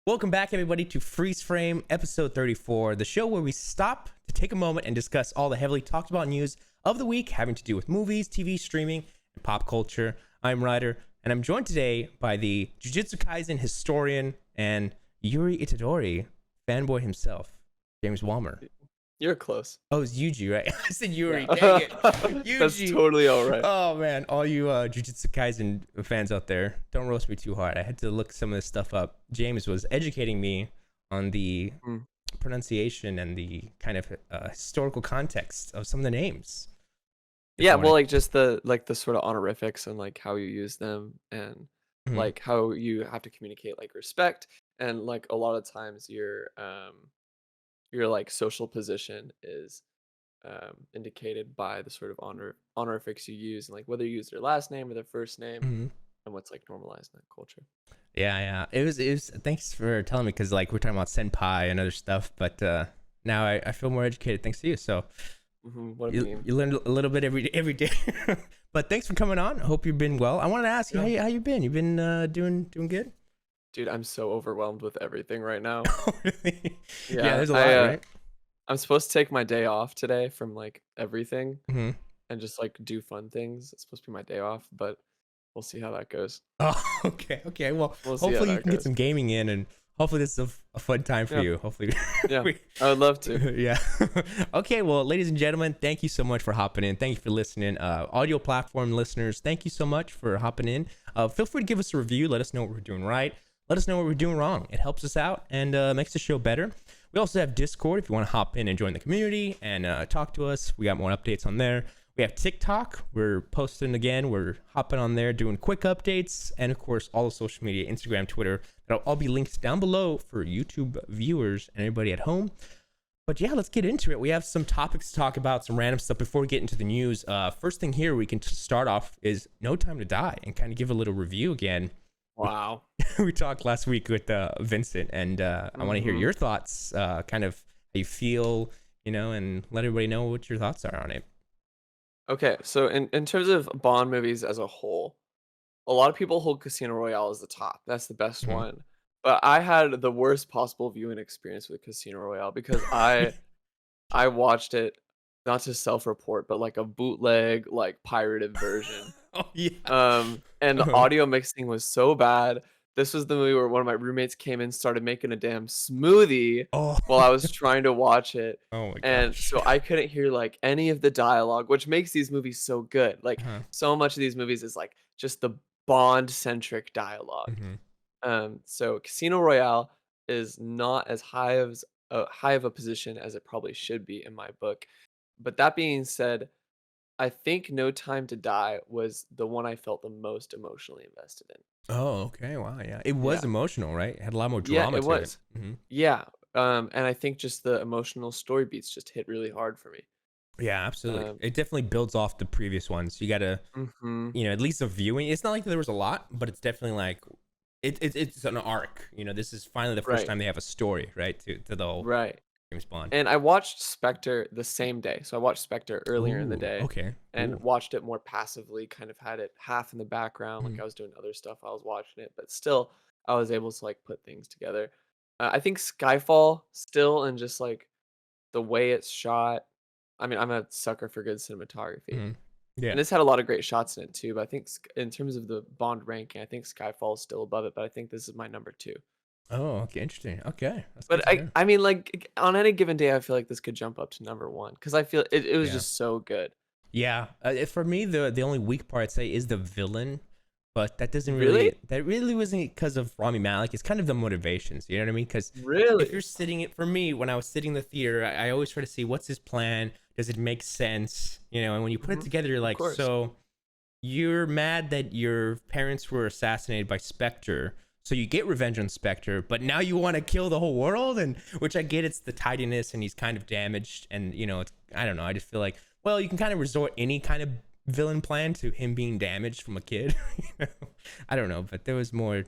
Welcome back, everybody, to Freeze Frame, episode 34, the show where we stop to take a moment and discuss all the heavily talked about news of the week having to do with movies, TV, streaming, and pop culture. I'm Ryder, and I'm joined today by the Jujutsu Kaisen historian and Yuri Itadori fanboy himself, James Walmer. You're close. Oh, it's Yuji, right? I said Yuri. Yeah. Dang it. Yuji. That's totally all right. Oh, man. All you Jujutsu Kaisen fans out there, don't roast me too hard. I had to look some of this stuff up. James was educating me on the pronunciation and the kind of historical context of some of the names. Yeah, well, like just the sort of honorifics and like how you use them and like how you have to communicate like respect and like a lot of times your like social position is indicated by the sort of honorifics you use and like whether you use their last name or their first name and what's like normalized in that culture. Yeah. It was. Thanks for telling me, because like we're talking about senpai and other stuff, but now I feel more educated thanks to you. So What you learn a little bit every day. But thanks for coming on. I hope you've been well. I wanted to ask you how you been. You've been doing good? Dude, I'm so overwhelmed with everything right now. Oh, really? Yeah, there's a lot, right? I'm supposed to take my day off today from like everything Mm-hmm. and just like do fun things. It's supposed to be my day off, but we'll see how that goes. Oh, okay. Well, We'll see how hopefully you that can get goes. some gaming in, and hopefully this is a fun time for Yeah. you. Hopefully. Yeah, I would love to. Yeah. Okay. Well, ladies and gentlemen, thank you so much for hopping in. Thank you for listening. Audio platform listeners, thank you so much for hopping in. Feel free to give us a review. Let us know what we're doing right. Let us know what we're doing wrong. It helps us out and makes the show better. We also have Discord if you want to hop in and join the community and talk to us. We got more updates on there. We have TikTok. We're posting again. We're hopping on there, doing quick updates. And, of course, all the social media, Instagram, Twitter. That'll all be linked down below for YouTube viewers and everybody at home. But, yeah, let's get into it. We have some topics to talk about, some random stuff before we get into the news. First thing here we can start off is No Time to Die and kind of give a little review again. Wow. We talked last week with Vincent, and I want to hear your thoughts, kind of how you feel, and let everybody know what your thoughts are on it. Okay, so in terms of Bond movies as a whole, a lot of people hold Casino Royale as the top. That's the best one. But I had the worst possible viewing experience with Casino Royale because I watched it not to self-report, but like a bootleg, like pirated version. Oh, yeah. And the audio mixing was so bad. This was the movie where one of my roommates came in, started making a damn smoothie while I was trying to watch it. Oh, my And gosh. so I couldn't hear like any of the dialogue, which makes these movies so good. Like so much of these movies is like just the Bond-centric dialogue. So Casino Royale is not as high of a position as it probably should be in my book. But that being said, I think No Time to Die was the one I felt the most emotionally invested in. Oh, okay. Wow. Yeah. It was emotional, right? It had a lot more Yeah, drama it to was. it. Yeah. And I think just the emotional story beats just hit really hard for me. Yeah, absolutely. It definitely builds off the previous ones. You got to, at least a viewing. It's not like there was a lot, but it's definitely like, it's an arc. This is finally the first time they have a story, right? To the whole James Bond. And I watched Spectre the same day. So I watched Spectre earlier in the day. Okay. And watched it more passively, kind of had it half in the background, like I was doing other stuff while I was watching it, but still I was able to like put things together. I think Skyfall still, and just like the way it's shot. I mean, I'm a sucker for good cinematography. Yeah. And this had a lot of great shots in it too, but I think in terms of the Bond ranking, I think Skyfall is still above it, but I think this is my number 2. Oh, okay, interesting. Okay. But I mean, like on any given day, I feel like this could jump up to number 1 because I feel it was just so good. Yeah. For me, the only weak part I'd say is the villain, but that doesn't that really wasn't because of Rami Malek. It's kind of the motivations. You know what I mean? Because if you're sitting it for me, when I was sitting in the theater, I always try to see what's his plan. Does it make sense? And when you put it together, you're like, so you're mad that your parents were assassinated by Spectre. So you get revenge on Spectre, but now you want to kill the whole world, and which I get, it's the tidiness, and he's kind of damaged, and it's, I don't know. I just feel like, well, you can kind of resort any kind of villain plan to him being damaged from a kid. I don't know, but there was more.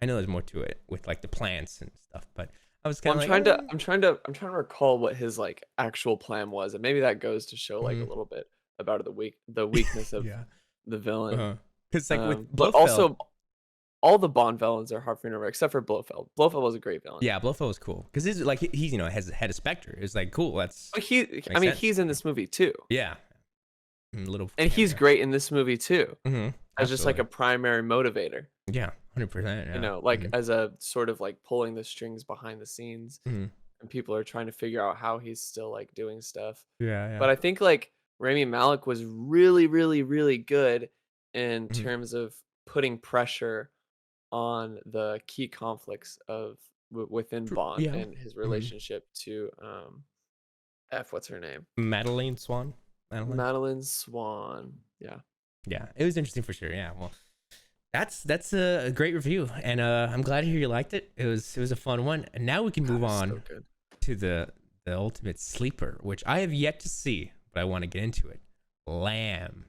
I know there's more to it with like the plants and stuff, but I was kind of I'm trying to recall what his like actual plan was, and maybe that goes to show like a little bit about the weakness of the villain. Because like with but Blofeld, all the Bond villains are hard for me to remember, except for Blofeld. Blofeld was a great villain. Yeah, Blofeld was cool because he's like he's has head of Spectre. It's like cool. That's but he's in this movie too. Yeah, little and he's great in this movie too. As just like a primary motivator. Yeah, 100%. You know, like as a sort of like pulling the strings behind the scenes, and people are trying to figure out how he's still like doing stuff. Yeah. But I think like Rami Malek was really, really, really good in terms of putting pressure on the key conflicts of within Bond and his relationship to what's her name? Madeleine Swan. Madeline Swan. Yeah, it was interesting for sure. Yeah, well, that's a great review, and I'm glad to hear you liked it. It was a fun one, and now we can move on to the ultimate sleeper, which I have yet to see, but I want to get into it. Lamb,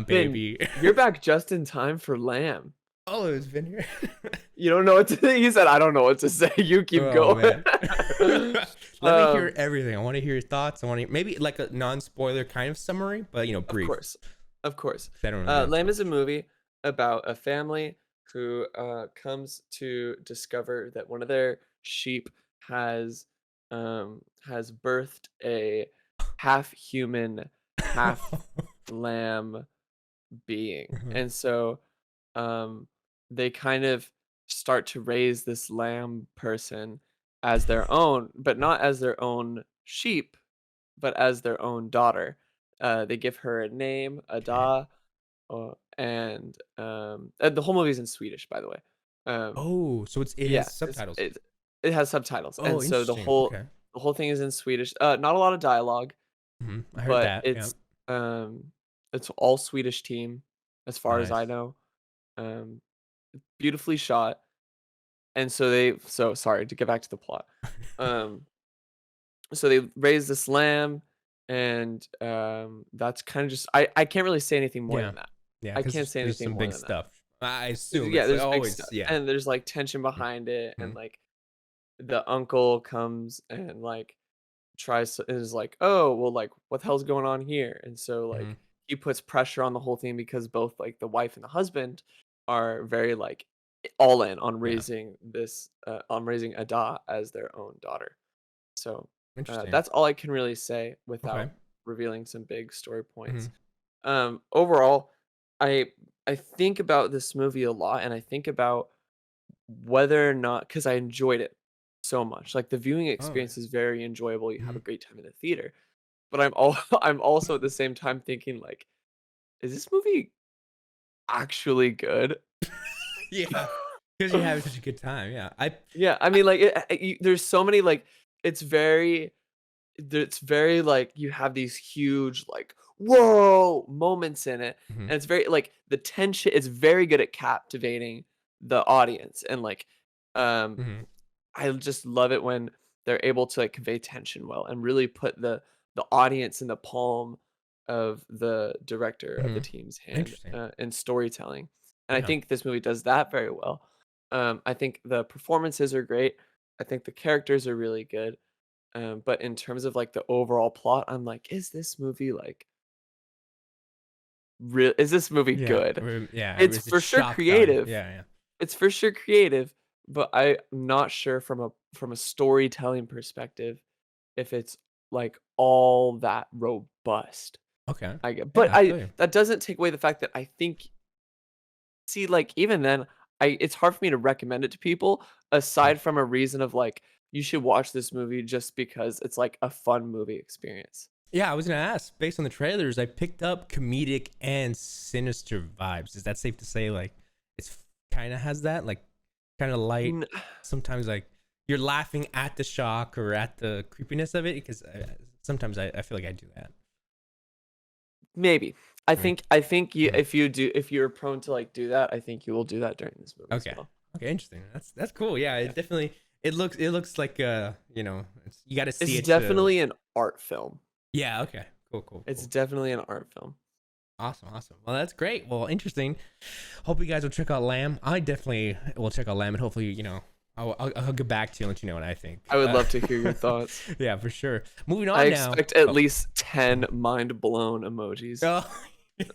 baby. You're back just in time for Lamb. Oh, it's been here. You don't know what to say. He said, "I don't know what to say." You keep going. Let me hear everything. I want to hear your thoughts. I want to maybe like a non-spoiler kind of summary, but brief. Of course. Lamb is a movie about a family who comes to discover that one of their sheep has birthed a half human, half lamb being, and so they kind of start to raise this lamb person as their own, but not as their own sheep, but as their own daughter. They give her a name, Ada, and the whole movie's in Swedish, by the way. So it has subtitles. It has subtitles, and so the whole thing is in Swedish. Not a lot of dialogue, I heard but it's all Swedish team, as far as I know. Beautifully shot. And so sorry to get back to the plot. So they raise this lamb, and that's kind of just I can't really say anything more than that. Yeah, I can't say anything more big than stuff. That. I assume. Yeah, there's big stuff. Yeah, and there's like tension behind it, and like the uncle comes and like tries to is like, oh well, like what the hell's going on here? And so like he puts pressure on the whole thing because both like the wife and the husband are very like all in on raising this on raising Ada as their own daughter. So that's all I can really say without revealing some big story points. Overall, I think about this movie a lot, and I think about whether or not, because I enjoyed it so much. Like the viewing experience is very enjoyable. You have a great time in the theater, but I'm also at the same time thinking like, is this movie actually good? Yeah, because you're having such a good time. I mean, like there's so many like it's very like you have these huge like whoa moments in it, and it's very like the tension. It's very good at captivating the audience, and like I just love it when they're able to like convey tension well and really put the audience in the palm of the director of the team's hand in storytelling. And I think this movie does that very well. I think the performances are great. I think the characters are really good. But in terms of like the overall plot, I'm like, is this movie like real? Is this movie good? It's for sure creative. It's for sure creative, but I'm not sure from a storytelling perspective if it's like all that robust. Okay. That doesn't take away the fact that I think. See, like even then, it's hard for me to recommend it to people aside from a reason of like you should watch this movie just because it's like a fun movie experience. Yeah, I was gonna ask. Based on the trailers, I picked up comedic and sinister vibes. Is that safe to say? Like, it's kind of has that, like, kind of light. Sometimes, like, you're laughing at the shock or at the creepiness of it. Because sometimes I feel like I do that. Maybe. I think if you're prone to like do that, I think you will do that during this movie. Okay. As well. Okay, interesting. That's cool. Yeah, it definitely it looks like you got to see it. It's definitely an art film. Yeah, okay. Cool. It's definitely an art film. Awesome. Well, that's great. Well, interesting. Hope you guys will check out Lamb. I definitely will check out Lamb, and hopefully, I'll get back to you and let you know what I think. I would love to hear your thoughts. Yeah, for sure. Moving on I now. expect at least 10 mind blown emojis. Oh,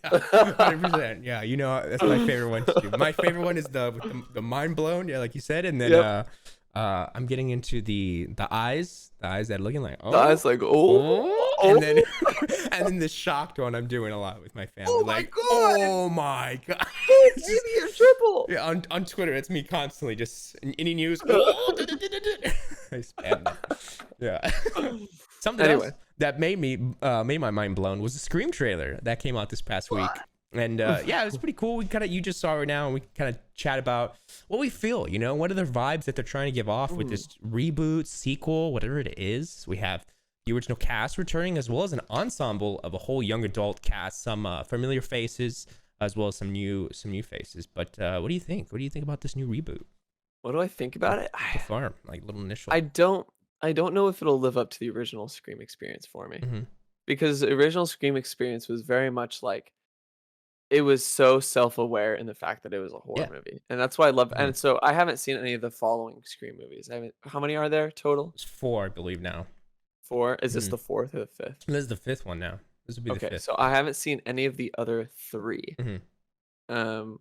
Yeah, 100%. Yeah, that's my favorite one too. My favorite one is the mind blown, yeah, like you said, and then Yep. I'm getting into the eyes that are looking like The eyes like, oh, and then oh, and then the shocked one I'm doing a lot with my family, oh my like, god, oh my god. oh It's just, baby, you're triple. yeah, on Twitter, it's me constantly just in any news. Oh, I spam that. Yeah. Something Anyway, else that made my mind blown was the Scream trailer that came out this past week. And yeah, it was pretty cool. You just saw it now, and we kind of chat about what we feel. What are the vibes that they're trying to give off with this reboot, sequel, whatever it is. We have the original cast returning, as well as an ensemble of a whole young adult cast, some familiar faces, as well as some new faces. But what do you think? What do you think about this new reboot? what do I think about it? The farm, like little initial. I don't know if it'll live up to the original Scream experience for me, Mm-hmm. because the original Scream experience was very much like, it was so self-aware in the fact that it was a horror Yeah. movie, and that's why I love. Mm-hmm. And so I haven't seen any of the following Scream movies. I haven't. How many are there total? It's 4, I believe now. 4. Is this Mhm. the 4th or the 5th? This is the 5th one now. This will be the Okay, 5th. so I haven't seen any of the other 3. Mhm. Um,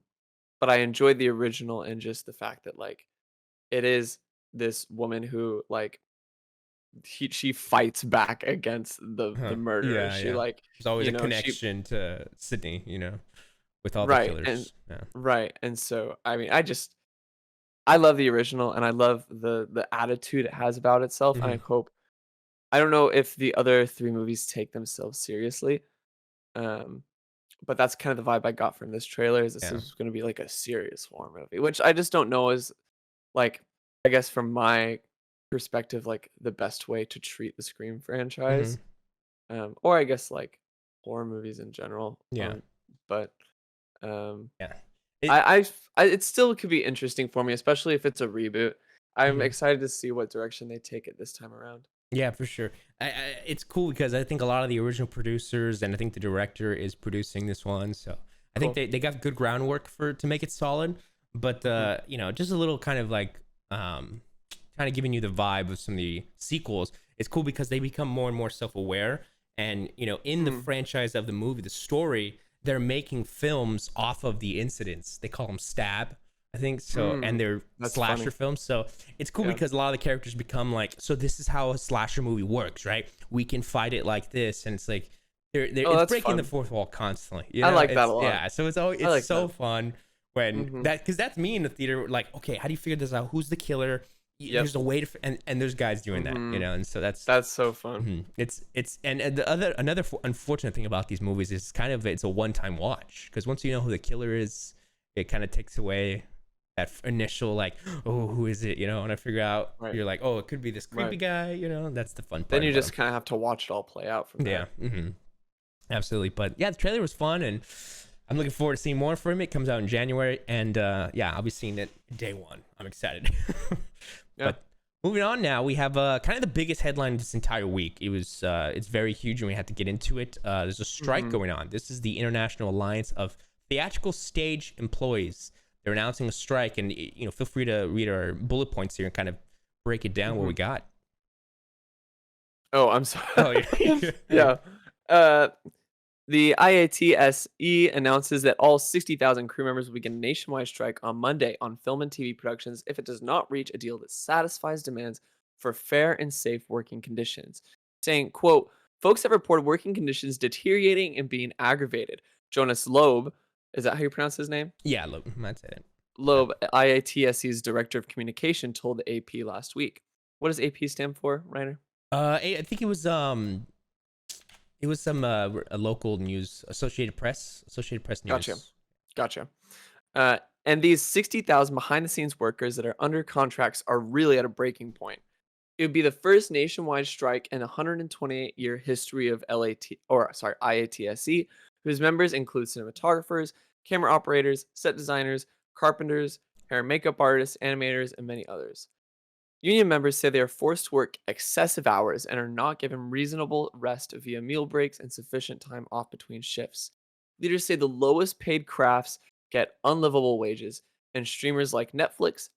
but I enjoyed the original, and just the fact that, like, it is this woman who, like, she fights back against the murderer. Yeah, She, yeah. like, There's always a she connection to Sydney, with all the right, killers. Yeah. and so, I mean, I love the original, and I love the attitude it has about itself, and Mhm. I don't know if the other 3 movies take themselves seriously, um, but that's kind of the vibe I got from this trailer, is this Yeah. is gonna be like a serious horror movie, which I just don't know is, like, I guess from my perspective, like, the best way to treat the Scream franchise, Mhm. or I guess, like, horror movies in general, Yeah. but, um Yeah. It it still could be interesting for me, especially if it's a reboot. I'm Mhm. excited to see what direction they take it this time around. Yeah, for sure. It's cool because I think a lot of the original producers and I think the director is producing this one, so I think Cool. they got good groundwork to make it solid. But Mhm. just a little kind of like kind of giving you the vibe of some of the sequels. It's cool because they become more and more self-aware, and in the Mm. franchise of the movie, the story, they're making films off of the incidents. They call them stab, I think so, and Mm. they're That's slasher funny. films. So it's cool Yeah. because a lot of the characters become like, so this is how a slasher movie works, right? We can fight it like this, and it's like Oh, it's that's breaking the fun. fourth wall constantly. I like that a It's lot. yeah. So I it's like so that. fun when Mhm. that, because that's me in the theater. Like, okay, how do you figure this out? Who's the killer? Yep. There's a way to, and there's guys doing that, Mhm. and so that's That's so fun. it's and the another unfortunate thing about these movies is it's a one-time watch, because once you know who the killer is, it kind of takes away that initial like, oh, who is it, and I figure out, Right. you're like, oh, it could be this creepy Right. guy, that's the fun Then part you about just 'em. kinda have to watch it all play out from Yeah. there. Absolutely. But yeah, the trailer was fun, and I'm looking forward to seeing more from it. It comes out in January, and yeah, I'll be seeing it day one. I'm excited. Yeah. But moving on now, we have kind of the biggest headline this entire week. It's very huge, and we have to get into it. There's a strike Mhm. going on. This is the International Alliance of Theatrical Stage Employees. They're announcing a strike, and feel free to read our bullet points here and kind of break it down what we Mhm. got. Oh, I'm Oh sorry. yeah. Yeah. Uh, the IATSE announces that all 60,000 crew members will begin a nationwide strike on Monday on film and TV productions if it does not reach a deal that satisfies demands for fair and safe working conditions. Saying, quote, folks have reported working conditions deteriorating and being aggravated. Jonas Loeb, is that how you pronounce his name? Yeah, look, that's it. Yeah. Loeb, IATSE's director of communication, told the AP last week. What does AP stand for, Reiner? I think it was some a local news, Associated Press Gotcha. News. Gotcha. And these 60,000 behind the scenes workers that are under contracts are really at a breaking point. It would be the first nationwide strike in a 128-year history of IATSE, whose members include cinematographers, camera operators, set designers, carpenters, hair and makeup artists, animators, and many others. Union members say they are forced to work excessive hours and are not given reasonable rest via meal breaks and sufficient time off between shifts. Leaders say the lowest paid crafts get unlivable wages, and streamers like Netflix,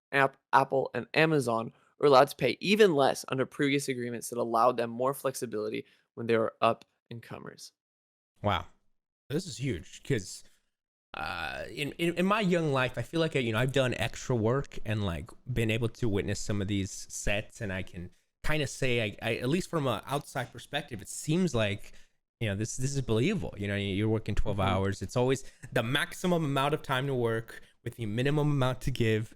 Apple, and Amazon are allowed to pay even less under previous agreements that allowed them more flexibility when they were up and comers. Wow. This is huge because in my young life, I feel like I've done extra work and like been able to witness some of these sets, and I can kind of say I at least from an outside perspective, it seems like this is believable. You're working 12 Mhm. hours. It's always the maximum amount of time to work with the minimum amount to give,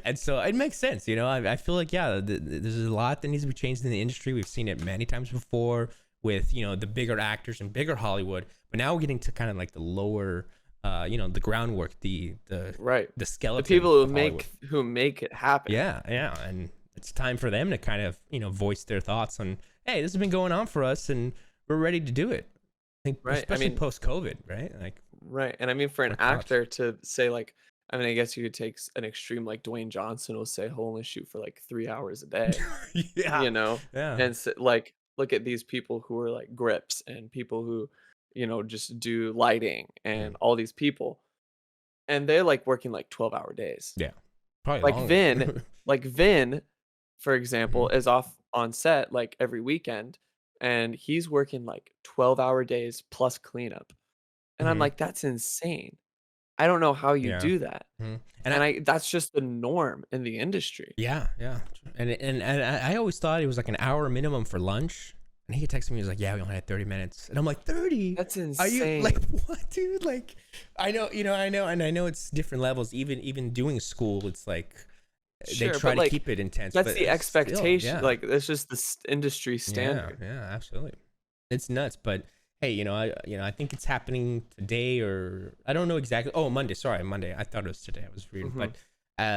and so it makes sense. I feel like there's a lot that needs to be changed in the industry. We've seen it many times before with the bigger actors and bigger Hollywood, but now we're getting to kind of like the lower the groundwork, Right. the The skeleton people who of Hollywood. make it happen. Yeah, and it's time for them to kind of voice their thoughts on, hey, this has been going on for us, and we're ready to do it. I think, Right. I especially mean, post COVID, right? Like, right. And I mean, for an our thoughts. actor to say like, I mean, I guess you could take an extreme like Dwayne Johnson will say he'll only shoot for like 3 hours a day, Yeah, you know, yeah, and like look at these people who are like grips and people who, just do lighting mm, and all these people, and they're like working like 12-hour days. yeah, probably Like longer. Vin, for Mhm, example, is off on set like every weekend, and he's working like 12-hour days plus cleanup. And I'm mhm, like, that's insane. I don't know how you yeah, do that. mhm. And And that's just the norm in the industry. yeah, and I always thought it was like an hour minimum for lunch. And he texted me, he was like, "Yeah, we only had 30 minutes," and I'm like, "30? That's Are you like insane. what, dude? Like, I know, and I know it's different levels. Even doing school, it's like they Sure, try but to like keep it intense, that's but the it's still, expectation. yeah, Like that's just the industry yeah, standard. yeah, absolutely. It's nuts, but hey, I think it's happening today, or I don't know exactly. Oh, Monday. Sorry, Monday. I thought it was today. I was reading, Hmm. but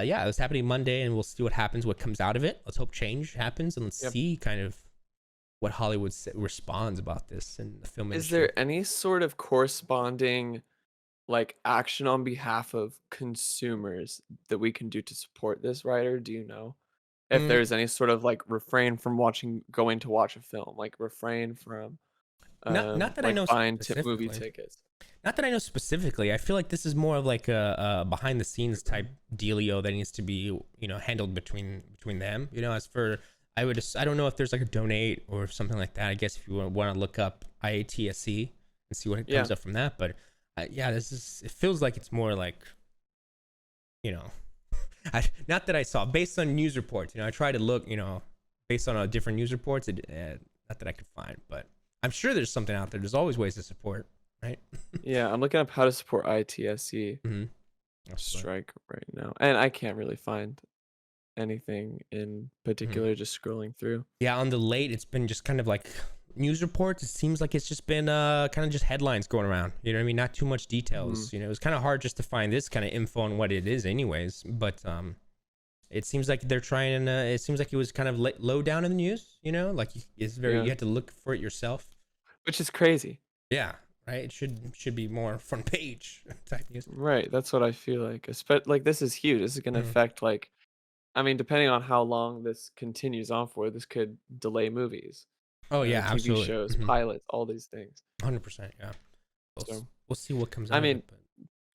yeah, it was happening Monday, and we'll see what happens, what comes out of it. Let's hope change happens, and let's Yep. see kind of what Hollywood responds about this in the film Is industry. there any sort of corresponding like action on behalf of consumers that we can do to support this writer? Do you know? If Mm, there's any sort of like refrain from going to watch a film, like refrain from not that I like know buying movie specifically. tickets. Not that I know specifically. I feel like this is more of like a behind the scenes type dealio that needs to be handled between them. As for I don't know if there's like a donate or something like that. I guess if you want to look up IATSC and see what Yeah. comes up from that. But yeah, it feels like it's more like you know not that I saw based on news reports. I try to look based on different news reports. Not that I could find, but I'm sure there's something out there. There's always ways to support, right? Yeah, I'm looking up how to support ITSC Mm-hmm. strike right now, and I can't really find anything in particular just scrolling through. Yeah, on the late, it's been just kind of like news reports. It seems like it's just been kind of just headlines going around. You know what I mean? Not too much Mhm. details. It was kind of hard just to find this kind of info on what it is, anyways. But it seems like they're trying. It seems like it was kind of low down in the news. Like it's very. Yeah, You had to look for it yourself. which is crazy. Yeah, right. It should be more front page type news. Right, that's what I feel like. Like this is huge. This is going to Mhm. affect like I mean, depending on how long this continues on for, this could delay movies, Oh yeah, TV absolutely. shows, pilots, all these things. 100%. Yeah. So, We'll see what comes I out of it, mean, but.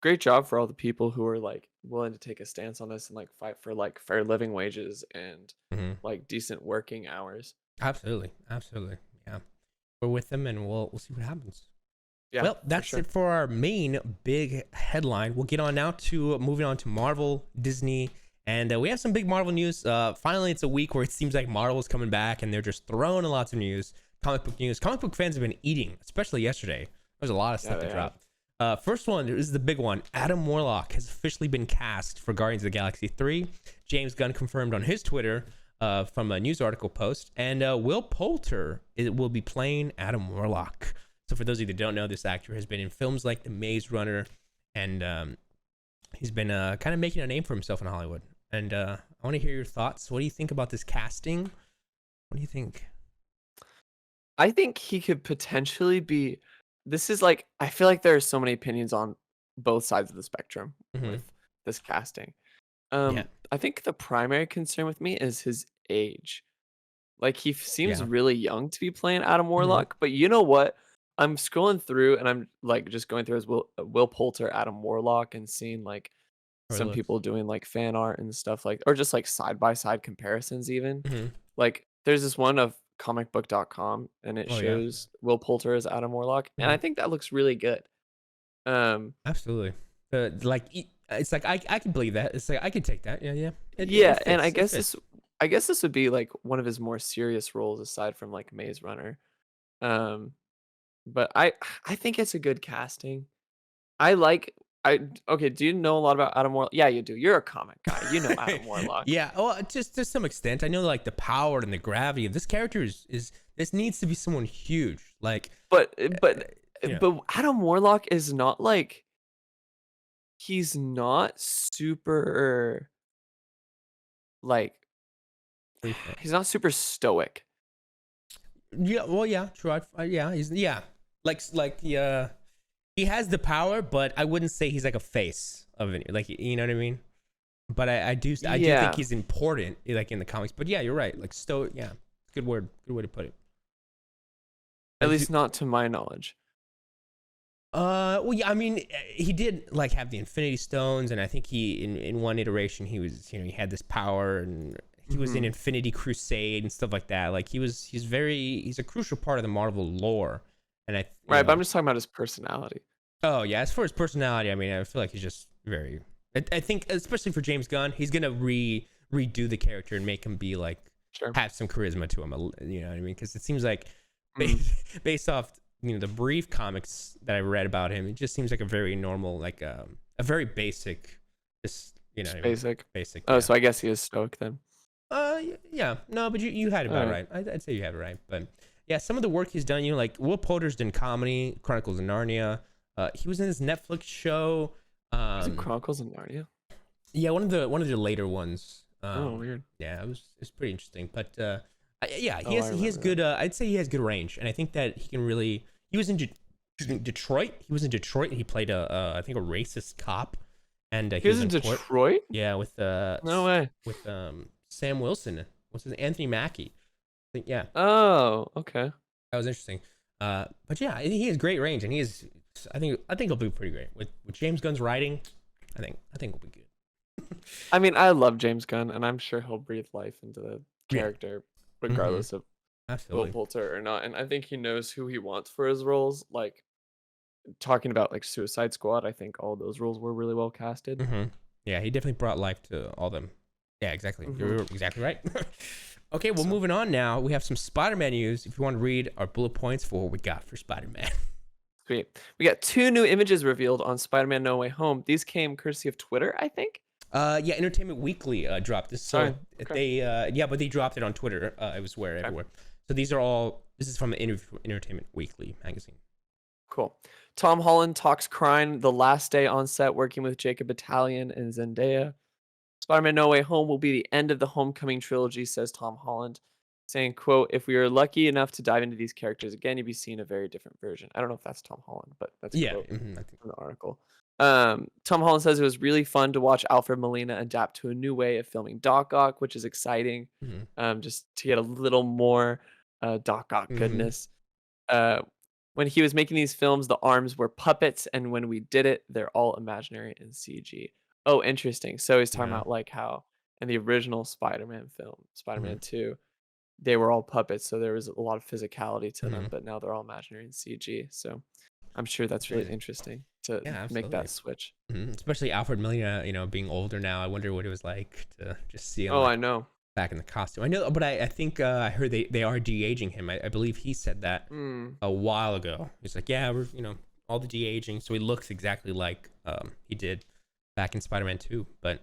great job for all the people who are like willing to take a stance on this and like fight for like fair living wages and Mhm. like decent working hours. Absolutely, absolutely. Yeah, we're with them, and we'll see what happens. Yeah, Well, for that's sure. it for our main big headline. We'll get on now to moving on to Marvel, Disney, and we have some big Marvel news. Finally, it's a week where it seems like Marvel's coming back, and they're just throwing in lots of news, comic book news. Comic book fans have been eating, especially yesterday. There's a lot of Yeah, stuff they that have. dropped. First one is the big one. Adam Warlock has officially been cast for Guardians of the Galaxy 3. James Gunn confirmed on his Twitter from a news article post, and Will Poulter will be playing Adam Warlock. So for those of you that don't know, this actor has been in films like The Maze Runner, and he's been kind of making a name for himself in Hollywood. And I want to hear your thoughts. What do you think about this casting? What do you think? I think he could potentially be. This is like I feel like there are so many opinions on both sides of the spectrum Mm-hmm. with this casting. Yeah, I think the primary concern with me is his age. Like he seems yeah. really young to be playing Adam Mm-hmm. Warlock, but you know what? I'm scrolling through and I'm like just going through his Will Poulter, Adam Warlock, and seeing like Or it some looks. people doing like fan art and stuff like, or just like side by side comparisons even. Mm-hmm. Like there's this one of comicbook.com and it Oh yeah. shows Will Poulter as Adam Warlock, and Mm-hmm. I think that looks really good. Absolutely. Like it's like I can believe that. It's like I can take that. Yeah. Yeah, It and fits. It fits. I guess this would be like one of his more serious roles aside from like Maze Runner. Um, but I think it's a good casting. I like I okay. Do you know a lot about Adam Warlock? Yeah, you do. You're a comic guy. You know Adam Warlock. Yeah, well, just to some extent, I know like the power and the gravity of this character is this needs to be someone huge. Like, But you know, but Adam Warlock is not like he's not super like he's not super stoic. yeah, well, yeah, true. Yeah, yeah, he has the power, but I wouldn't say he's like a face of it. Like, you know what I mean? But I do think Yeah, he's important, like in the comics. But yeah, you're right. Like, stoic. Yeah, good word. Good way to put it. at least not to my knowledge. Well, yeah, I mean, he did like have the Infinity Stones, and I think he in one iteration he was, he had this power, and he was in Infinity Crusade and stuff like that. Like he's a crucial part of the Marvel lore, and Right, but I'm just talking about his personality. Oh yeah, as far as personality, I mean, I feel like he's just very. I think especially for James Gunn, he's gonna redo the character and make him be like have some charisma to him. You know what I mean? Because it seems like based off the brief comics that I read about him, it just seems like a very normal, like a very basic, just Basic. basic. Oh, Yeah. so I guess he is stoic then. Yeah, no, but you had it about right. I'd say you have it right, but yeah, some of the work he's done, like Will Poulter's done comedy, Chronicles of Narnia. He was in this Netflix show. Is it Chronicles of Narnia? Yeah, one of the later ones. Oh, weird. Yeah, it's pretty interesting, but yeah, Oh, he has good. I'd say he has good range, and I think that he can really. He was in Detroit. He was in Detroit. He played I think a racist cop, and he was in Detroit. Yeah, with No way. with Sam Wilson. What's his name? Anthony Mackie. I think, yeah. Oh, okay. That was interesting. But yeah, he has great range, and he is. I think he'll be pretty great with James Gunn's writing. I think we'll be good. I mean, I love James Gunn, and I'm sure he'll breathe life into the character, regardless of Absolutely. Will Poulter or not. And I think he knows who he wants for his roles. Like talking about like Suicide Squad, I think all those roles were really well casted. Yeah, he definitely brought life to all them. Yeah, exactly. You're exactly right. Okay, well, moving on now. We have some Spider-Man news. If you want to read our bullet points for what we got for Spider-Man. Sweet. We got 2 new images revealed on Spider-Man No Way Home. These came courtesy of Twitter, I think. Yeah, Entertainment Weekly dropped this. So they but they dropped it on Twitter. It was everywhere. So this is from the Entertainment Weekly magazine. Cool. Tom Holland talks crying the last day on set working with Jacob Batalon and Zendaya. Spider-Man No Way Home will be the end of the Homecoming trilogy, says Tom Holland, saying, quote, if we are lucky enough to dive into these characters again, you'll be seeing a very different version. I don't know if that's Tom Holland, but that's a quote from the article. Tom Holland says it was really fun to watch Alfred Molina adapt to a new way of filming Doc Ock, which is exciting. Just to get a little more Doc Ock goodness. When he was making these films, the arms were puppets, and when we did it, they're all imaginary and CG. Oh, interesting. So he's talking about like how in the original Spider-Man film, Spider-Man 2, they were all puppets, so there was a lot of physicality to them, but now they're all imaginary and CG. So I'm sure that's really interesting to make that switch. Especially Alfred Molina, being older now. I wonder what it was like to just see him. I know. Back in the costume. I know, but I think I heard they are de-aging him. I believe he said that a while ago. He's like, yeah, we're all the de-aging, so he looks exactly like he did back in Spider-Man 2. But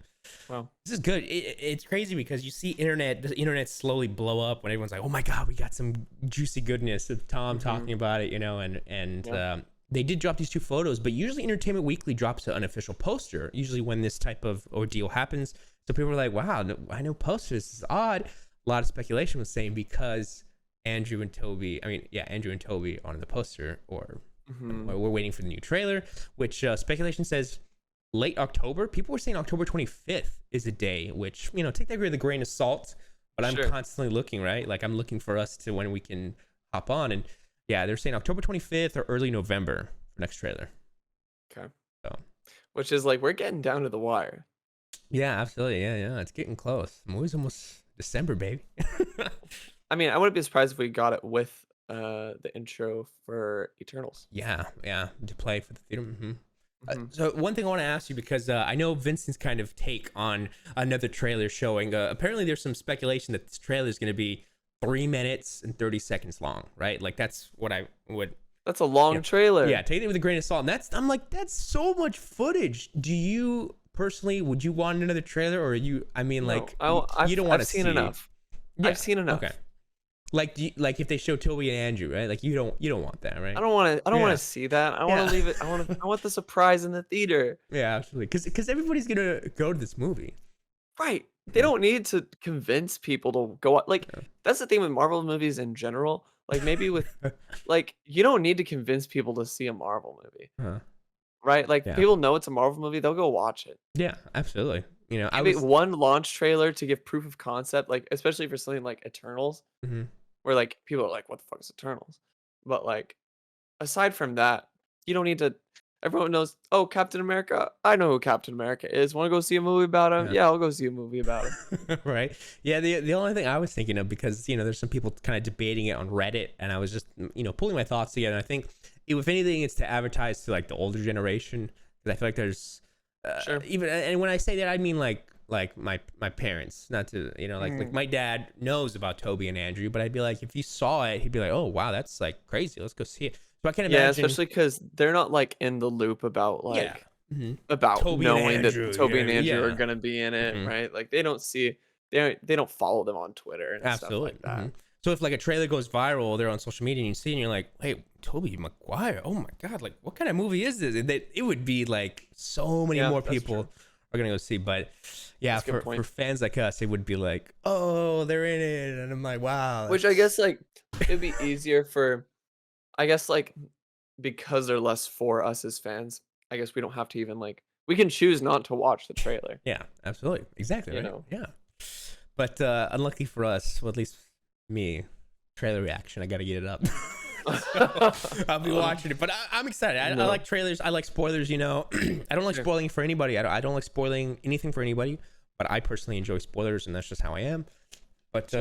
this is good. It's crazy because you see the internet slowly blow up when everyone's like, oh my god, we got some juicy goodness of Tom talking about it, and they did drop these 2 photos, but usually Entertainment Weekly drops an unofficial poster, usually when this type of ordeal happens. So people were like, wow, I know posters. This is odd. A lot of speculation was saying because Andrew and Toby are on the poster, or we're waiting for the new trailer, which speculation says late October. People were saying October 25th is the day, which, take that with a grain of salt, but I'm constantly looking, right? Like I'm looking for us to when we can hop on, and yeah, they're saying October 25th or early November for next trailer. Okay. So, which is like, we're getting down to the wire. Yeah, absolutely. Yeah. It's getting close. I'm always almost December, baby. I mean, I wouldn't be surprised if we got it with the intro for Eternals. Yeah, to play for the theater. So one thing I want to ask you, because I know Vincent's kind of take on another trailer showing. Apparently, there's some speculation that this trailer is going to be 3 minutes and 30 seconds long, right? Like that's what I would. That's a long trailer. Yeah, take it with a grain of salt. And I'm like, that's so much footage. Do you personally, would you want another trailer, or you? I mean, like, you don't want to see. I've seen enough. Yeah. I've seen enough. Okay. Like if they show Toby and Andrew, right? Like you don't want that, right? I don't want to see that. I want to leave it. I want the surprise in the theater. Yeah, absolutely. Because everybody's gonna go to this movie. Right. They don't need to convince people to go out. Like that's the thing with Marvel movies in general. Like maybe with like you don't need to convince people to see a Marvel movie. Right? Like people know it's a Marvel movie, they'll go watch it. Yeah, absolutely. You know, maybe one launch trailer to give proof of concept, like especially for something like Eternals. Where like people are like, what the fuck is Eternals? But like aside from that, you don't need to. Everyone knows, oh, Captain America. I know who Captain America is. Want to go see a movie about him? Yeah, I'll go see a movie about him. Right. Yeah. The only thing I was thinking of, because there's some people kind of debating it on Reddit, and I was just pulling my thoughts together. And I think if anything, it's to advertise to like the older generation, because I feel like there's even, and when I say that, I mean like my parents, not to like my dad knows about Toby and Andrew, but I'd be like, if you saw it, he'd be like, oh wow, that's like crazy, let's go see it. So I can imagine, especially because they're not like in the loop about like about Toby knowing that Toby and Andrew are gonna be in it, right? Like they don't follow them on Twitter and stuff like that. So if like a trailer goes viral, they're on social media and you see it and you're like, hey, Toby Maguire, oh my god, like what kind of movie is this? And it would be like so many more people are gonna go see. But yeah, for fans like us, it would be like, oh, they're in it, and I'm like, wow. Which I guess like it'd be easier for, I guess like because they're less for us as fans. I guess we don't have to even like, we can choose not to watch the trailer. Yeah, absolutely, exactly. Yeah. But unlucky for us, well, at least me, trailer reaction, I gotta get it up. So, I'll be watching it, but I'm excited. I like trailers. I like spoilers. I don't like spoiling for anybody. I don't like spoiling anything for anybody. But I personally enjoy spoilers, and that's just how I am. But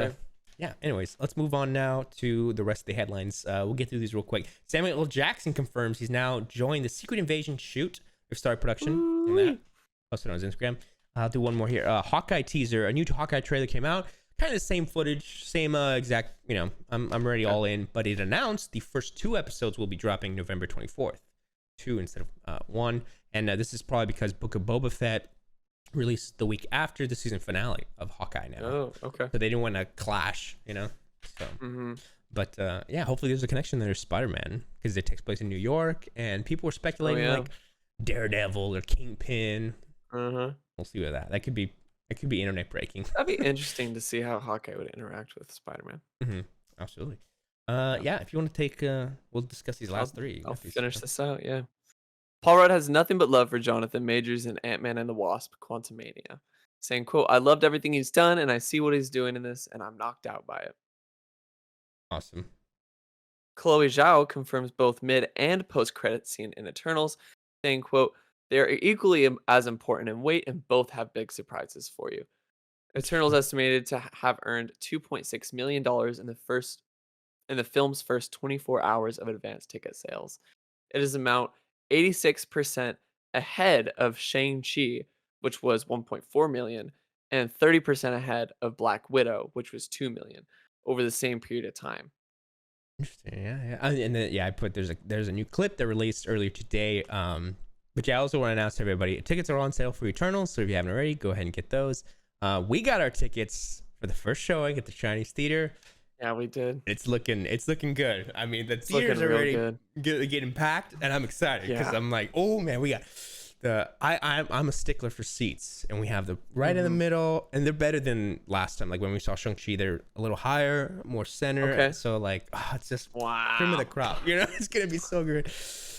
yeah. Anyways, let's move on now to the rest of the headlines. We'll get through these real quick. Samuel L. Jackson confirms he's now joined the Secret Invasion shoot of Starry Production. And that posted on his Instagram. I'll do one more here. Hawkeye teaser. A new Hawkeye trailer came out. Kind of the same footage, same exact, I'm already all in, but it announced the first 2 episodes will be dropping November 24th, 2 instead of 1. And this is probably because Book of Boba Fett released the week after the season finale of Hawkeye now. Oh, okay. So they didn't want to clash, So, but yeah, hopefully there's a connection there to Spider-Man, because it takes place in New York, and people were speculating like Daredevil or Kingpin. We'll see what that could be. It could be internet breaking. That'd be interesting to see how Hawkeye would interact with Spider-Man. Absolutely. Yeah, if you want to take, we'll discuss these last 3. I'll finish this out, yeah. Paul Rudd has nothing but love for Jonathan Majors in Ant-Man and the Wasp: Quantumania, saying, quote, I loved everything he's done, and I see what he's doing in this, and I'm knocked out by it. Awesome. Chloe Zhao confirms both mid and post-credit scene in Eternals, saying, quote, they are equally as important in weight, and both have big surprises for you. Eternals estimated to have earned $2.6 million in the film's first 24 hours of advance ticket sales. It is amount 86% ahead of Shang-Chi, which was 1.4 million, and 30% ahead of Black Widow, which was 2 million, over the same period of time. Interesting, yeah. And then, I put there's a new clip that released earlier today. But yeah, I also want to announce to everybody, tickets are on sale for Eternals, so if you haven't already, go ahead and get those. We got our tickets for the first showing at the Chinese Theater. Yeah, we did. It's looking good. I mean, the theaters are already getting packed, and I'm excited because I'm like, oh man, we got I'm a stickler for seats, and we have the right in the middle, and they're better than last time. Like when we saw Shang-Chi, they're a little higher, more center. Okay. So like, it's just cream of the crop. It's gonna be so good.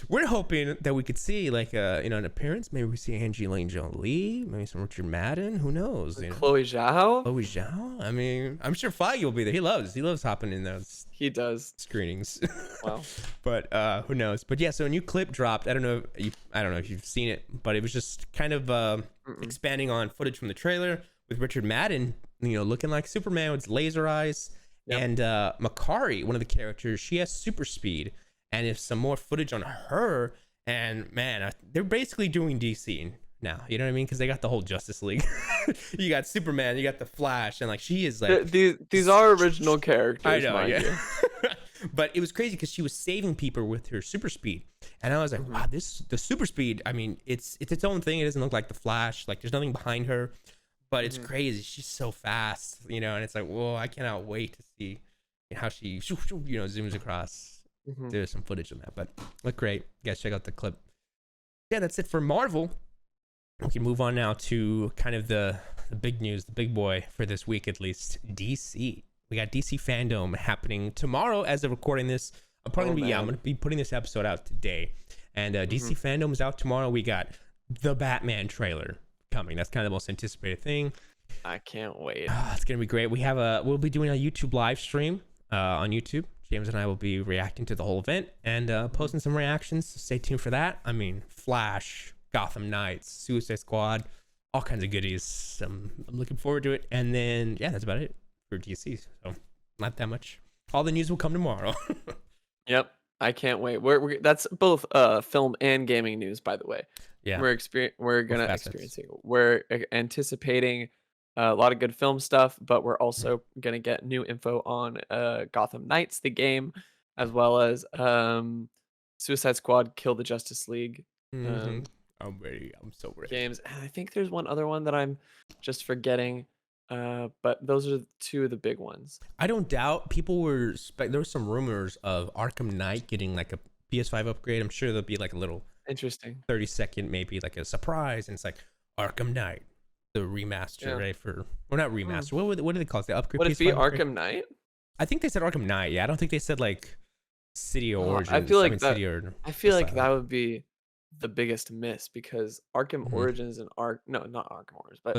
We're hoping that we could see like an appearance. Maybe we see Angelina Jolie, maybe some Richard Madden. Who knows? Chloe Zhao. Chloe Zhao. I mean, I'm sure Feige will be there. He loves hopping in those. He does screenings. Wow. But who knows? But yeah, so a new clip dropped. I don't know if you've seen it, but it was just kind of expanding on footage from the trailer with Richard Madden, looking like Superman with laser eyes, and Makari, one of the characters, she has super speed. And if some more footage on her, And man, they're basically doing DC now. You know what I mean? Because they got the whole Justice League. You got Superman, you got the Flash, and like she is like these are original characters. I know, yeah. But it was crazy because she was saving people with her super speed, and I was like, wow, the super speed. I mean, it's its own thing. It doesn't look like the Flash. Like there's nothing behind her, but it's crazy. She's so fast, you know. And it's like, whoa, I cannot wait to see how she zooms across. There's some footage of that, but look great. You guys check out the clip. Yeah, that's it for Marvel. We can move on now to kind of the big news, the big boy for this week at least. DC. We got DC Fandome happening tomorrow as of recording this. I'm gonna be putting this episode out today. And DC Fandome is out tomorrow. We got the Batman trailer coming. That's kind of the most anticipated thing. I can't wait. It's gonna be great. We'll be doing a YouTube live stream on YouTube. James and I will be reacting to the whole event and posting some reactions. So stay tuned for that. I mean, Flash, Gotham Knights, Suicide Squad, all kinds of goodies. I'm looking forward to it. And then, yeah, that's about it for DC. So not that much. All the news will come tomorrow. Yep. I can't wait. That's both film and gaming news, by the way. Yeah. We're anticipating a lot of good film stuff, but we're also gonna get new info on Gotham Knights, the game, as well as Suicide Squad, Kill the Justice League. I'm ready. I'm so ready. Games. And I think there's one other one that I'm just forgetting. But those are two of the big ones. I don't doubt people were. There were some rumors of Arkham Knight getting like a PS5 upgrade. I'm sure there'll be like a little interesting 30-second, maybe like a surprise, and it's like Arkham Knight, the remaster, right? Or not remaster. What do they call it? The upgrade. Would it be Arkham Knight? I think they said Arkham Knight. Yeah, I don't think they said like City of Origins. I feel like that would be the biggest miss because Arkham Origins and not Arkham Origins, but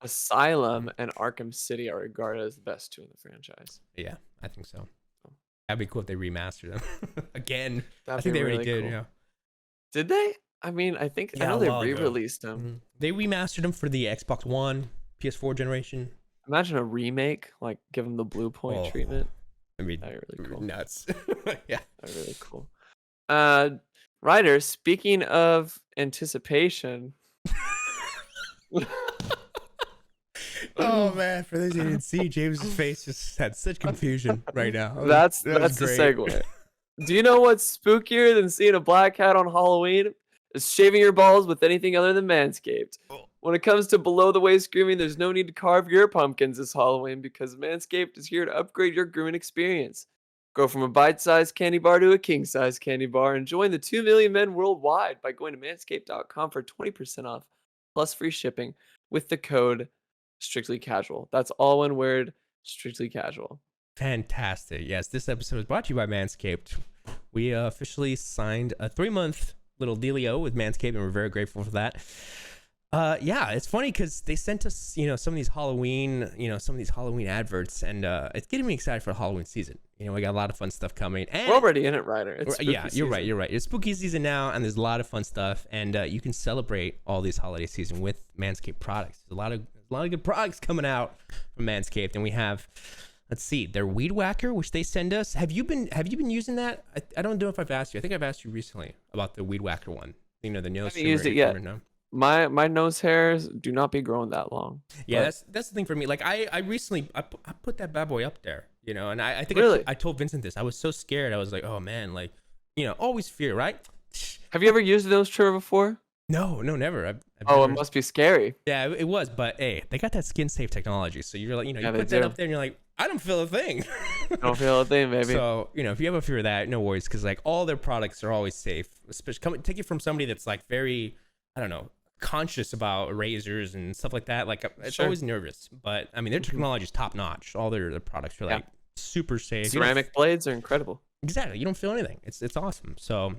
Asylum and Arkham City are regarded as the best two in the franchise. Yeah, I think so. That'd be cool if they remastered them again. That'd I think they already really did. Cool. Yeah. Did they? I mean, I know they re-released them. They remastered them for the Xbox One, PS4 generation. Imagine a remake, like give them the Blue Point treatment. I mean, that'd be really cool. Nuts. Yeah, that'd be really cool. Ryder, speaking of anticipation. Oh man, for those who didn't see, James's face just had such confusion right now. That's the segue. Do you know what's spookier than seeing a black cat on Halloween? Is shaving your balls with anything other than Manscaped. When it comes to below the waist grooming, there's no need to carve your pumpkins this Halloween because Manscaped is here to upgrade your grooming experience. Go from a bite-sized candy bar to a king-sized candy bar and join the 2 million men worldwide by going to manscaped.com for 20% off plus free shipping with the code Strictly Casual. That's all one word, Strictly Casual. Fantastic. Yes, this episode is brought to you by Manscaped. We officially signed a 3-month little dealio with Manscaped, and we're very grateful for that. Yeah, it's funny because they sent us, some of these Halloween adverts, and it's getting me excited for the Halloween season. We got a lot of fun stuff coming. And we're already in it, Ryder. Yeah, you're right. It's spooky season now, and there's a lot of fun stuff, and you can celebrate all these holiday season with Manscaped products. There's a lot of good products coming out from Manscaped, and we have, let's see, their Weed Whacker, which they send us. Have you been using that? I don't know if I've asked you. I think I've asked you recently about the Weed Whacker one. The nose. I haven't used it yet. No? My nose hairs do not be growing that long. Yeah, that's the thing for me. Like I recently I put that bad boy up there, and I think really? I told Vincent this. I was so scared. I was like, oh man, like always fear, right? Have you ever used a nose trimmer before? No, never. I've never... it must be scary. Yeah, it was. But hey, they got that skin safe technology, so you're like, you put that up there, and you're like, I don't feel a thing. Don't feel a thing, baby. So if you have a fear of that, no worries, because like all their products are always safe. Especially take it from somebody that's like very, I don't know, conscious about razors and stuff like that. Like it's always nervous, but I mean their technology is top notch. All their products are like super safe. Ceramic blades are incredible. Exactly, you don't feel anything. It's awesome. So,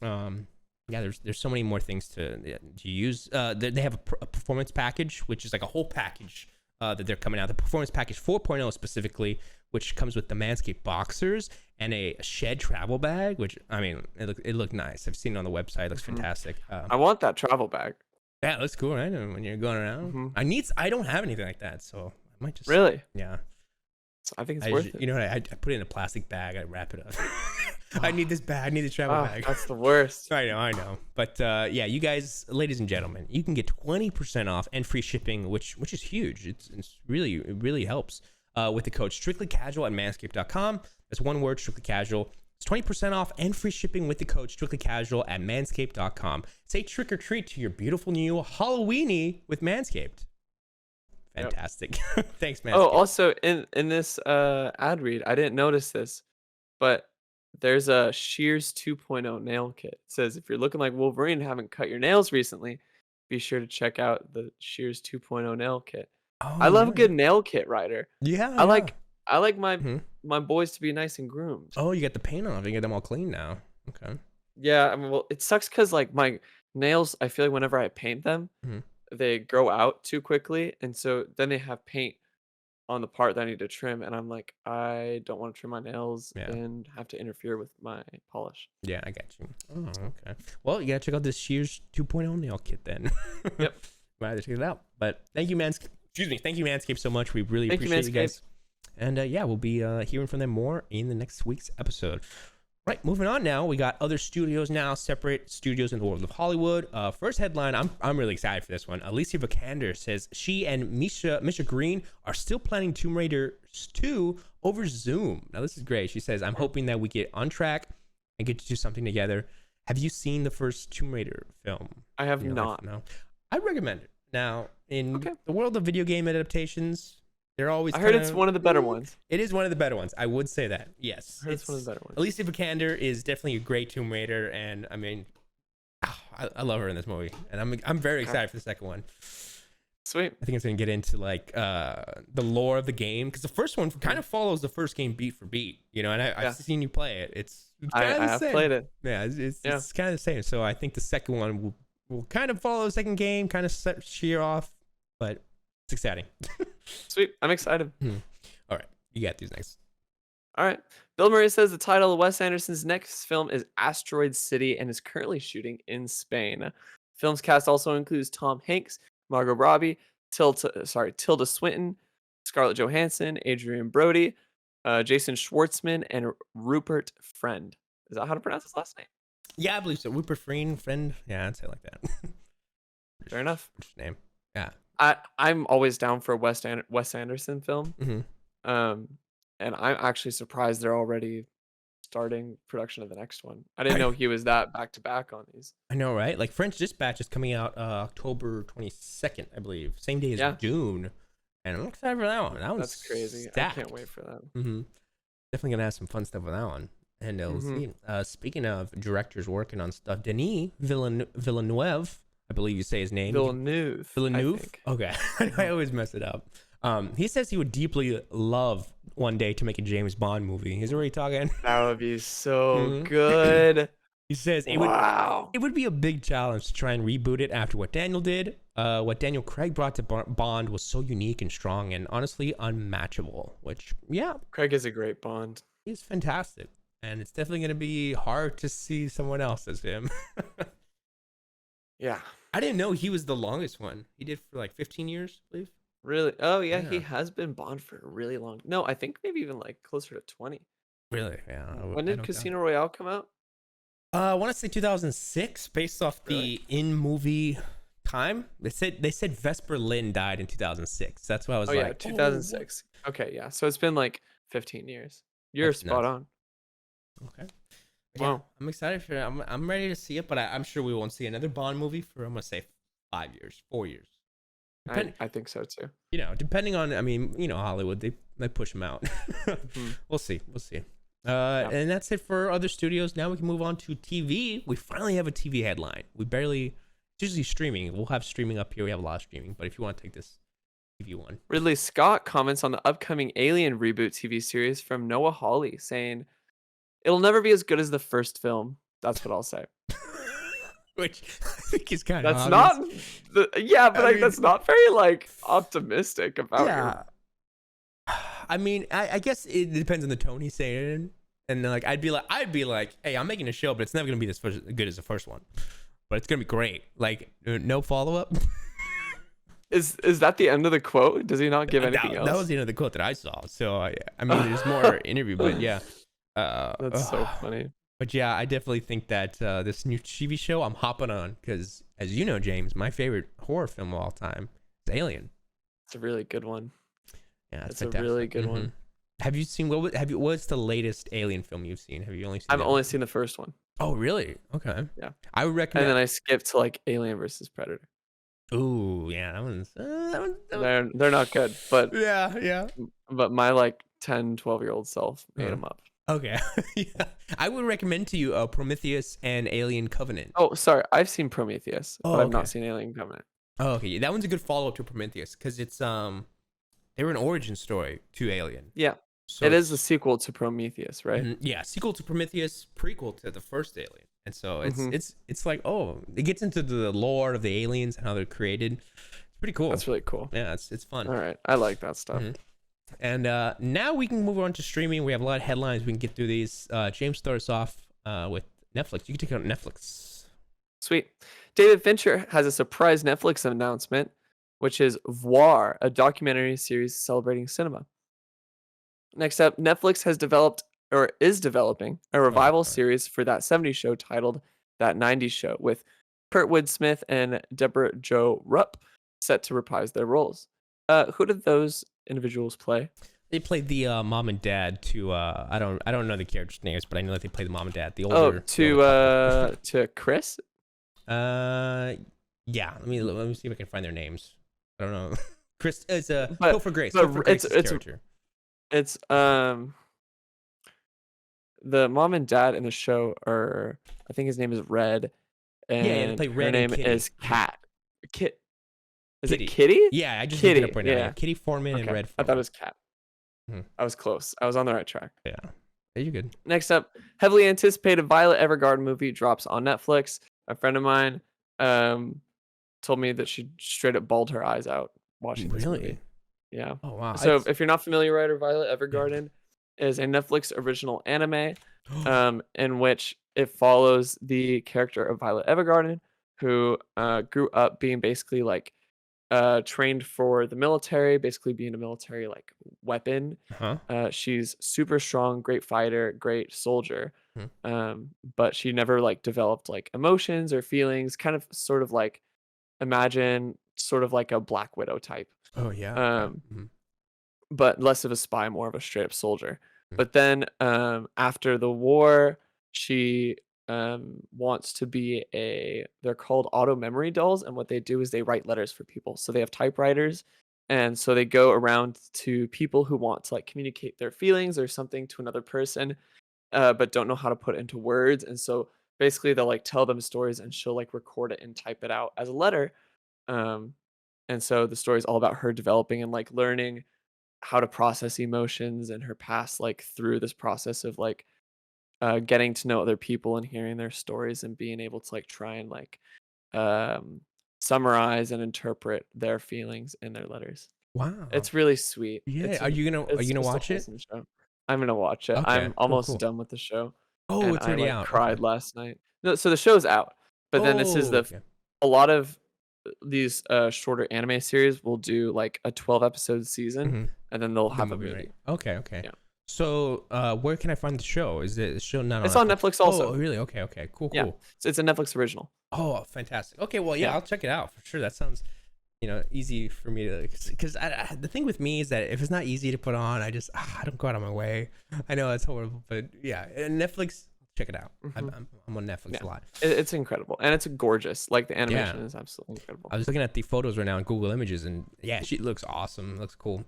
yeah, there's so many more things to use. They have a performance package, which is like a whole package that they're coming out. The performance package 4.0 specifically, which comes with the Manscaped boxers and a shed travel bag, which I mean it looked nice. I've seen it on the website. It looks fantastic. I want that travel bag. Yeah, it looks cool, right? When you're going around. I don't have anything like that, so I might just really. Yeah. I think it's worth it. You know what? I put it in a plastic bag. I wrap it up. I need this bag. I need the travel bag. That's the worst. I know. But yeah, you guys, ladies and gentlemen, you can get 20% off and free shipping, which is huge. It really helps with the code Strictly Casual at manscaped.com. That's one word, Strictly Casual. It's 20% off and free shipping with the code Strictly Casual at manscaped.com. Say trick or treat to your beautiful new Halloweeny with Manscaped. Fantastic. Yep. Thanks, Manscaped. Oh, also in this ad read, I didn't notice this, but there's a Shears 2.0 nail kit. It says if you're looking like Wolverine and haven't cut your nails recently, be sure to check out the Shears 2.0 nail kit. Oh, I love a good nail kit writer. Yeah. I like my boys to be nice and groomed. Oh, you got the paint off. You get them all clean now. Okay. Yeah, I mean, well, it sucks because like my nails, I feel like whenever I paint them, they grow out too quickly, and so then they have paint on the part that I need to trim, and I'm like, I don't want to trim my nails and have to interfere with my polish. Yeah, I got you. Oh, okay. Well, you gotta check out this Shears 2.0 nail kit then. Yep. Might have to check it out. But thank you, Manscaped so much. We really appreciate you guys. And yeah, we'll be hearing from them more in the next week's episode. Right, moving on now. We got other studios now, separate studios in the world of Hollywood. First headline, I'm really excited for this one. Alicia Vikander says she and Misha Green are still planning Tomb Raider 2 over Zoom. Now, this is great. She says, I'm hoping that we get on track and get to do something together. Have you seen the first Tomb Raider film? I have not. No. I recommend it. Now, in the world of video game adaptations, they're always. I heard it's one of the better ones. It is one of the better ones. I would say that. Yes, it's one of the better ones. Alicia Vikander is definitely a great Tomb Raider, and I mean, I love her in this movie, and I'm very excited for the second one. Sweet. I think it's gonna get into like the lore of the game, because the first one kind of follows the first game beat for beat, you know. And I've seen you play it. It's kind of the same. I have played it. Yeah, it's kind of the same. So I think the second one will kind of follow the second game, kind of set sheer off, but it's exciting. Sweet. I'm excited. All right. You got these next. All right. Bill Murray says the title of Wes Anderson's next film is Asteroid City and is currently shooting in Spain. The film's cast also includes Tom Hanks, Margot Robbie, Tilda Swinton, Scarlett Johansson, Adrian Brody, Jason Schwartzman, and Rupert Friend. Is that how to pronounce his last name? Yeah, I believe so. Rupert Friend. Yeah, I'd say it like that. Fair enough. Name. Yeah. I'm always down for a Wes Anderson film. And I'm actually surprised they're already starting production of the next one. I didn't know he was that back to back on these. I know, right? Like French Dispatch is coming out October 22nd, I believe. Same day as Dune. And I'm excited for that one. That's crazy. Stacked. I can't wait for that. Definitely gonna have some fun stuff with that one. And speaking of directors working on stuff, Denis Villeneuve, I believe you say his name. Villeneuve. Okay. I always mess it up. He says he would deeply love one day to make a James Bond movie. He's already talking. That would be so good. He says it would be a big challenge to try and reboot it after what Daniel did. What Daniel Craig brought to Bond was so unique and strong and honestly unmatchable, which, Craig is a great Bond. He's fantastic. And it's definitely going to be hard to see someone else as him. Yeah. I didn't know he was the longest one. He did for like 15 years, I believe. Really? Oh, yeah. He has been Bond for a really long. No, I think maybe even like closer to 20. Really? Yeah. When did Casino Royale come out? I want to say 2006, based off the in-movie time. They said Vesper Lynn died in 2006. That's why I was 2006. Okay, yeah. So it's been like 15 years. You're spot on. Okay. Wow. Yeah, I'm excited for it. I'm ready to see it, but I'm sure we won't see another Bond movie for, I'm going to say 5 years, 4 years. I think so too. You know, depending on, I mean, you know, Hollywood, they push them out. We'll see. And that's it for other studios. Now we can move on to TV. We finally have a TV headline. It's usually streaming. We'll have streaming up here. We have a lot of streaming, but if you want to take this TV one. Ridley Scott comments on the upcoming Alien reboot TV series from Noah Hawley, saying, "It'll never be as good as the first film." That's what I'll say. Which I think is kind of that's obvious. That's not very like optimistic about I mean, I guess it depends on the tone he's saying it in. And like I'd be like, hey, I'm making a show, but it's never gonna be as good as the first one. But it's gonna be great. Like no follow-up. Is that the end of the quote? Does he not give anything else? That was the end of the quote that I saw. So I mean there's more interview, but yeah. That's so funny. But yeah, I definitely think that this new TV show I'm hopping on because, as you know, James, my favorite horror film of all time is Alien. It's a really good one. Yeah, it's a really good one. Have you seen what's the latest Alien film you've seen? Have you only seen? I've only seen the first one. Oh, really? Okay. Yeah. I would recommend. And then I skipped to like Alien versus Predator. Ooh, yeah, that one's They're not good, but yeah. But my like 10, 12-year-old self made them up. Okay. Yeah. I would recommend to you Prometheus and Alien Covenant. Oh, sorry, I've seen Prometheus, but I've not seen Alien Covenant. Oh, okay. That one's a good follow-up to Prometheus because it's they were an origin story to Alien. Yeah. So it is a sequel to Prometheus, right? Yeah, sequel to Prometheus, prequel to the first Alien. And so it's like, oh, it gets into the lore of the aliens and how they're created. It's pretty cool. That's really cool. Yeah, it's fun. All right. I like that stuff. And now we can move on to streaming. We have a lot of headlines. We can get through these. James, start us off with Netflix. You can take it on Netflix. Sweet. David Fincher has a surprise Netflix announcement, which is Voir, a documentary series celebrating cinema. Next up, Netflix has developed or is developing a revival series for That 70s Show titled That 90s Show, with Kurtwood Smith and Deborah Jo Rupp set to reprise their roles. Who did those individuals play? They played the mom and dad to I don't know the characters' names, but I know that they played the mom and dad. The older to Chris. Yeah. Let me see if I can find their names. I don't know. Chris is Topher Grace. Topher Grace's character. It's the mom and dad in the show are, I think his name is Red, and they play Red, her name is Kat. Is it Kitty? Yeah, I just looked it up right now. Yeah. Kitty Foreman and Red Foreman. I thought it was Kat. I was close. I was on the right track. Yeah, you're good. Next up, heavily anticipated Violet Evergarden movie drops on Netflix. A friend of mine told me that she straight up bawled her eyes out watching this movie. Yeah. Oh wow. So if you're not familiar, writer, Violet Evergarden is a Netflix original anime in which it follows the character of Violet Evergarden, who grew up being basically like trained for the military, basically being a military like weapon. She's super strong, great fighter, great soldier. But she never like developed like emotions or feelings, kind of sort of like imagine sort of like a Black Widow type. Oh yeah. But less of a spy, more of a straight up soldier. But then after the war, she wants to be they're called auto memory dolls, and what they do is they write letters for people. So they have typewriters, and so they go around to people who want to like communicate their feelings or something to another person, but don't know how to put it into words. And so basically they'll like tell them stories, and she'll like record it and type it out as a letter. And so the story is all about her developing and like learning how to process emotions and her past, like through this process of like getting to know other people and hearing their stories and being able to like try and like summarize and interpret their feelings in their letters. Wow, it's really sweet. Yeah, are you gonna watch it? Show. I'm gonna watch it. Okay, I'm almost done with the show. Oh, it's already out. Cried last night. No, so the show's out, but then this is a lot of these shorter anime series will do like a 12 episode season, and then they'll have a movie. Right? Okay. Yeah. So where can I find the show? Is it show not on It's on Netflix also. Oh, really? Okay. Cool. Yeah. It's a Netflix original. Oh, fantastic. Okay, well, yeah, I'll check it out for sure. That sounds, easy for me to, because the thing with me is that if it's not easy to put on, I just I don't go out of my way. I know it's horrible, but yeah, Netflix. Check it out. I'm on Netflix a lot. It's incredible, and it's gorgeous. Like the animation is absolutely incredible. I was looking at the photos right now on Google Images, and she looks awesome. Looks cool.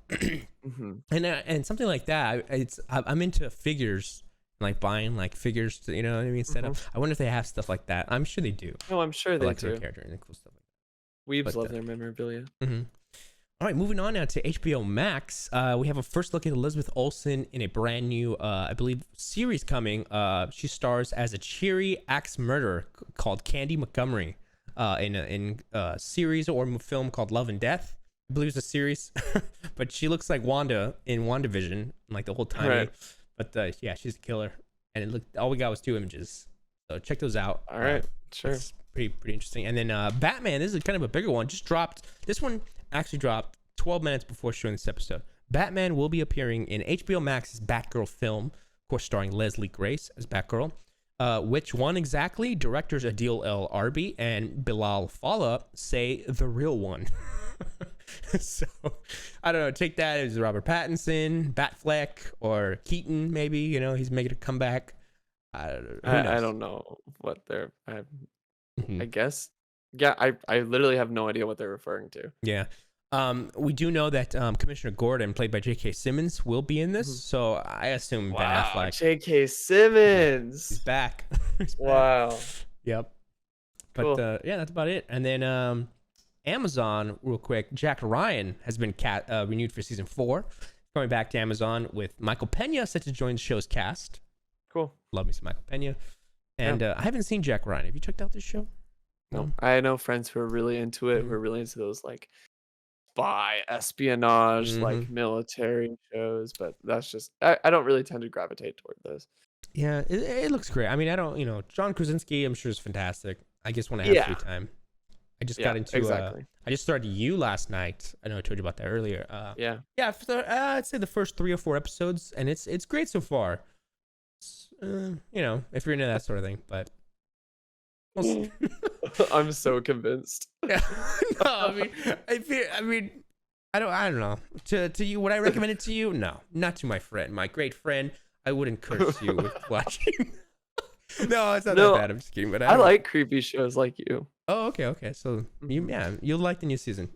And something like that. I'm into figures, like buying like figures to you know what I mean. Set up. I wonder if they have stuff like that. I'm sure they do. Oh, I'm sure they do. Their character and cool stuff. Weebs love their memorabilia. All right, moving on now to HBO Max. We have a first look at Elizabeth Olsen in a brand new, I believe, series coming. She stars as a cheery axe murderer called Candy Montgomery in a series or film called Love and Death. I believe it's a series, but she looks like Wanda in WandaVision, like the whole time. Right. But she's a killer, and all we got was 2 images. So check those out. All right, sure. It's pretty interesting. And then Batman. This is kind of a bigger one. Just dropped. This one actually dropped 12 minutes before showing this episode. Batman will be appearing in HBO Max's Batgirl film, of course, starring Leslie Grace as Batgirl. Which one exactly? Directors Adil El Arbi and Bilal Fallah say the real one. So, I don't know. Take that as Robert Pattinson, Batfleck, or Keaton, maybe. You know, he's making a comeback. I don't know what they're... I guess. Yeah, I literally have no idea what they're referring to. Yeah. We do know that Commissioner Gordon, played by J.K. Simmons, will be in this. So I assume Ben Affleck. J.K. Simmons. He's back. Wow. Yep. But cool. Yeah, that's about it. And then Amazon, real quick, Jack Ryan has been renewed for season 4. Going back to Amazon with Michael Pena set to join the show's cast. Cool. Love me some Michael Pena. And I haven't seen Jack Ryan. Have you checked out this show? No. I know friends who are really into it, who are really into those like spy espionage, like military shows, but that's just I don't really tend to gravitate toward those. Yeah, it looks great. I mean, I don't, John Krasinski, I'm sure is fantastic. I just want to have free time. I just got into I just started You last night. I know I told you about that earlier. I'd say the first 3 or 4 episodes, and it's great so far. If you're into that sort of thing, but I'm so convinced. No, I mean, I don't know. To you, would I recommend it to you? No, not to my friend, my great friend. I wouldn't curse you with watching. No, it's not that bad. I'm just kidding. But I like creepy shows like you. Oh, okay. So you'll like the new season.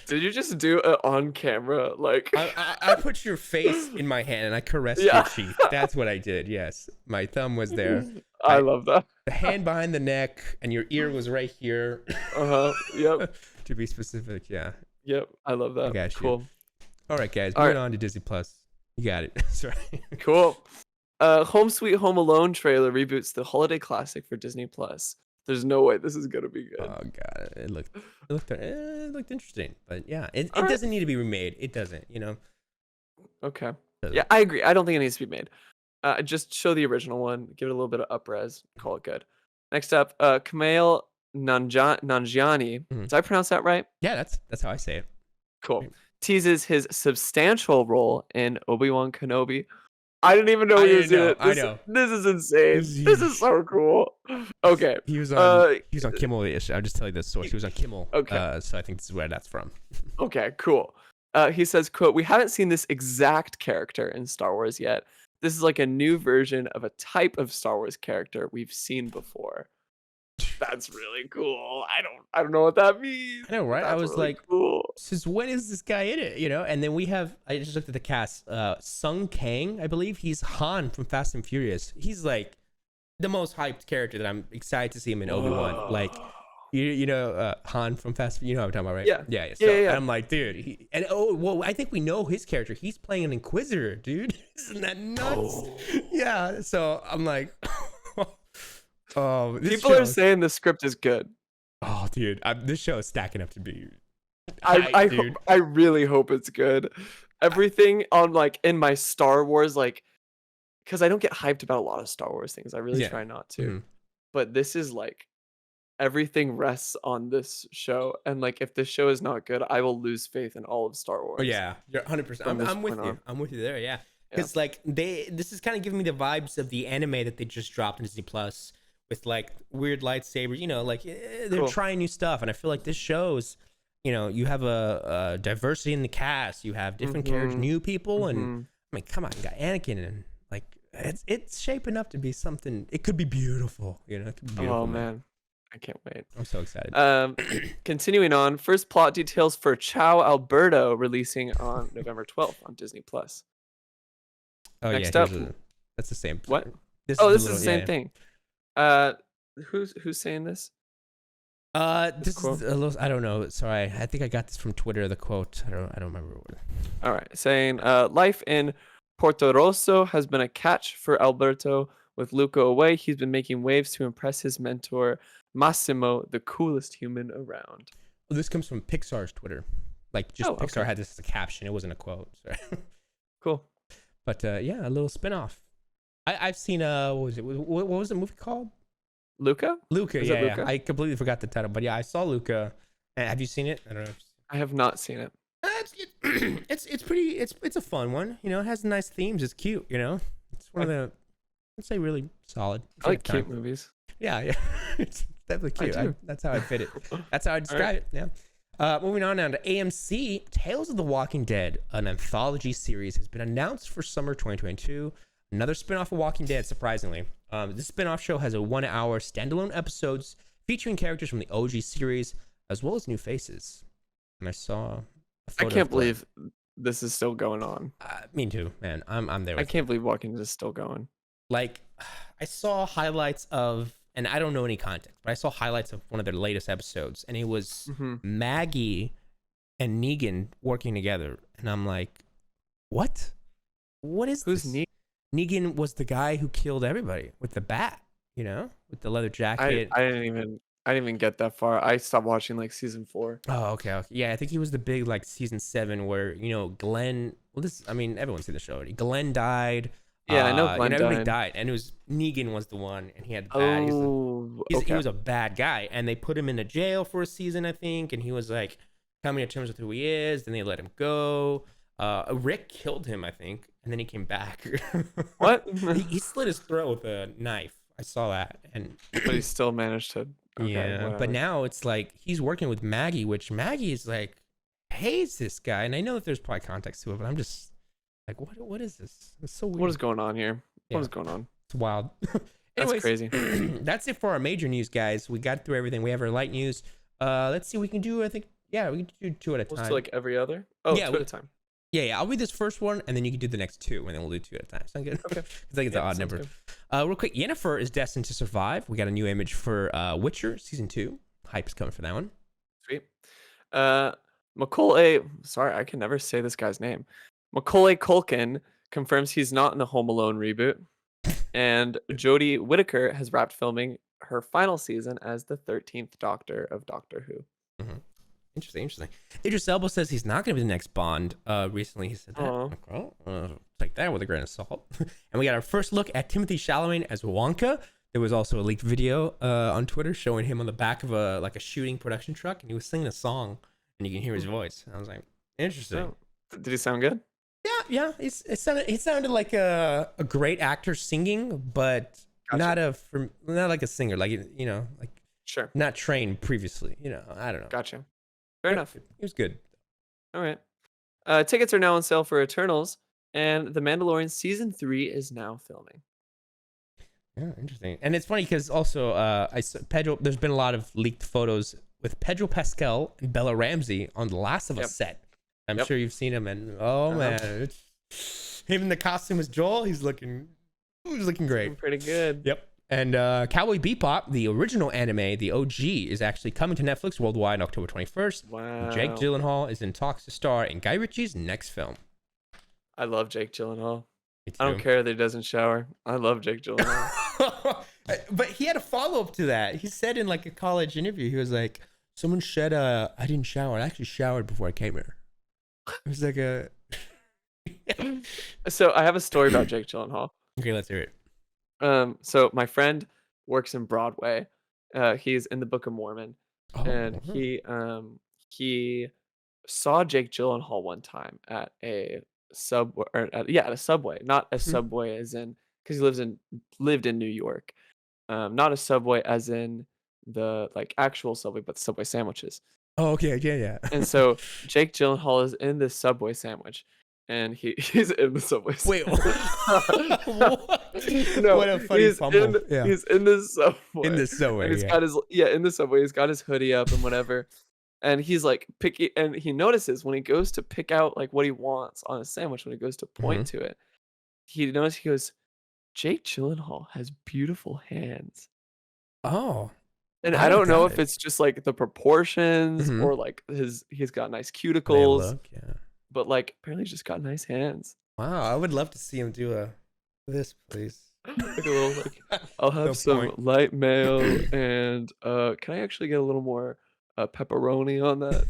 Did you just do it on camera? Like I put your face in my hand and I caressed your cheek. That's what I did. Yes, my thumb was there. I love that. The hand behind the neck and your ear was right here. Yep. To be specific, yeah. Yep. I love that. I got you. Cool. All right, guys. Moving on to Disney Plus. You got it. Sorry. Cool. Home Sweet Home Alone trailer reboots the holiday classic for Disney Plus. There's no way this is gonna be good. Oh god, it looked interesting, but yeah, it doesn't need to be remade. It doesn't, Okay. Yeah, I agree. I don't think it needs to be made. Just show the original one, give it a little bit of up-res, call it good. Next up, Kumail Nanjiani. Did I pronounce that right? Yeah, that's how I say it. Cool. Teases his substantial role in Obi-Wan Kenobi. I didn't even know he was in it. I know. This is insane. This is so cool. Okay. He was on Kimmel-ish. I'll just tell you this source. He was on Kimmel. Okay. So I think this is where that's from. Okay, cool. He says, quote, "We haven't seen this exact character in Star Wars yet. This is like a new version of a type of Star Wars character we've seen before." That's really cool. I don't know what that means. I know, right? I was really like, cool. Since when is this guy in it? And then I just looked at the cast. Sung Kang, I believe he's Han from Fast and Furious. He's like the most hyped character that I'm excited to see him in Obi-Wan. Like, Han from Fast. You know what I'm talking about, right? Yeah. So I'm like, dude. I think we know his character. He's playing an Inquisitor, dude. Isn't that nuts? Oh. Yeah. So I'm like. People are saying the script is good. Oh, dude, this show is stacking up to be. I really hope it's good. Everything on like in my Star Wars, like, because I don't get hyped about a lot of Star Wars things. I really try not to. But this is like everything rests on this show, and like if this show is not good, I will lose faith in all of Star Wars. Oh yeah, you're 100%. I'm with you. I'm with you there. Yeah, because like this is kind of giving me the vibes of the anime that they just dropped in Disney Plus. With like weird lightsabers, like they're trying new stuff, and I feel like this shows, you have a diversity in the cast, you have different characters, new people, and I mean, come on, you got Anakin, and like it's shaping up to be something. It could be beautiful, It could be beautiful, man, I can't wait. I'm so excited. Continuing on, first plot details for Ciao Alberto releasing on November 12th on Disney Plus. Oh Next up, that's the same. What? This is the same thing. Who's saying this? This is a little, I don't know. Sorry, I think I got this from Twitter. The quote. I don't remember what. All right, saying, life in Porto Rosso has been a catch for Alberto. With Luca away, he's been making waves to impress his mentor Massimo, the coolest human around. Well, this comes from Pixar's Twitter. Like Pixar had this as a caption. It wasn't a quote. Sorry. Cool. But yeah, a little spinoff. I've seen what was it? What was the movie called? Luca. Yeah. I completely forgot the title, but yeah, I saw Luca. Have you seen it? I don't know. I have not seen it. It's pretty. It's a fun one. It has nice themes. It's cute. It's one of the I'd say really solid. I like cute movies. Yeah. It's definitely cute. That's how I fit it. That's how I describe it. Yeah. Moving on now to AMC, Tales of the Walking Dead, an anthology series, has been announced for summer 2022. Another spin-off of Walking Dead, surprisingly. This spin-off show has a 1-hour standalone episodes featuring characters from the OG series, as well as new faces. And I saw a photo. I can't believe this is still going on. Me too, man. I'm there. I can't believe Walking Dead is still going. Like, I saw highlights of, and I don't know any context, but I saw highlights of one of their latest episodes, and it was Maggie and Negan working together, and I'm like, what? What is Who's this? Negan? Negan was the guy who killed everybody with the bat, with the leather jacket. I didn't even get that far. I stopped watching like season 4. Oh, okay. Yeah, I think he was the big like season 7 where Glenn. Well, everyone's seen the show already. Glenn died. Yeah, I know Glenn everybody died, and it was Negan was the one, and he had the bat. He was a bad guy, and they put him into jail for a season, I think, and he was like coming to terms with who he is. Then they let him go. Rick killed him, I think, and then he came back. What? he slit his throat with a knife. I saw that, but he still managed to. Okay, whatever. But now it's like he's working with Maggie, which Maggie is like hates this guy, and I know that there's probably context to it, but I'm just like, what is this? It's so weird. What is going on here? What is going on? It's wild. Anyways, that's crazy. That's it for our major news, guys. We got through everything. We have our light news. Let's see. We can do. I think. Yeah, we can do 2 at a time. Let's do like every other. Oh, yeah, 2 at a time. Yeah. I'll read this first one, and then you can do the next 2, and then we'll do 2 at a time. Sound good? Okay. It's like it's an odd number. Real quick, Yennefer is destined to survive. We got a new image for Witcher season 2. Hype's coming for that one. Sweet. Macaulay. Sorry, I can never say this guy's name. Macaulay Culkin confirms he's not in the Home Alone reboot, and Jodie Whittaker has wrapped filming her final season as the 13th Doctor of Doctor Who. Mm-hmm. Interesting. Idris Elba says he's not going to be the next Bond. Recently, he said that. Take that with a grain of salt. And we got our first look at Timothée Chalamet as Wonka. There was also a leaked video on Twitter showing him on the back of a shooting production truck, and he was singing a song, and you can hear his voice. And I was like, interesting. Oh. Did he sound good? Yeah. It sounded like a great actor singing, but gotcha. not like a singer, like sure, not trained previously. I don't know. Gotcha. Fair enough. It was good. All right. Tickets are now on sale for Eternals, and The Mandalorian season 3 is now filming. Yeah, interesting. And it's funny because also Pedro. There's been a lot of leaked photos with Pedro Pascal and Bella Ramsey on the Last of Us set. I'm sure you've seen him, and man, him in the costume as Joel. He's looking great. Pretty good. Yep. And Cowboy Bebop, the original anime, the OG, is actually coming to Netflix worldwide on October 21st. Wow. Jake Gyllenhaal is in talks to star in Guy Ritchie's next film. I love Jake Gyllenhaal. I don't care that he doesn't shower. I love Jake Gyllenhaal. But he had a follow-up to that. He said in like a college interview, he was like, someone said I didn't shower. I actually showered before I came here. It was like a... So I have a story about Jake Gyllenhaal. Okay, let's hear it. So my friend works in Broadway. He's in the Book of Mormon, and he saw Jake Gyllenhaal one time at a subway, at a Subway, not a Subway as in because he lived in New York, not a Subway as in the like actual Subway, but the Subway sandwiches. Oh, okay, yeah. And so Jake Gyllenhaal is in this Subway sandwich. And he's in the Subway. Wait, what? No, what a funny fumble. He's in the Subway. In the Subway, and he's got his in the Subway. He's got his hoodie up and whatever. And he's like picky, and he notices when he goes to pick out like what he wants on a sandwich, when he goes to point to it, he goes, Jake Gyllenhaal has beautiful hands. Oh. And I don't know if it's just like the proportions or like he's got nice cuticles. But like apparently he's just got nice hands. Wow, I would love to see him do this, please. Like a little I'll have some light mayo and can I actually get a little more pepperoni on that?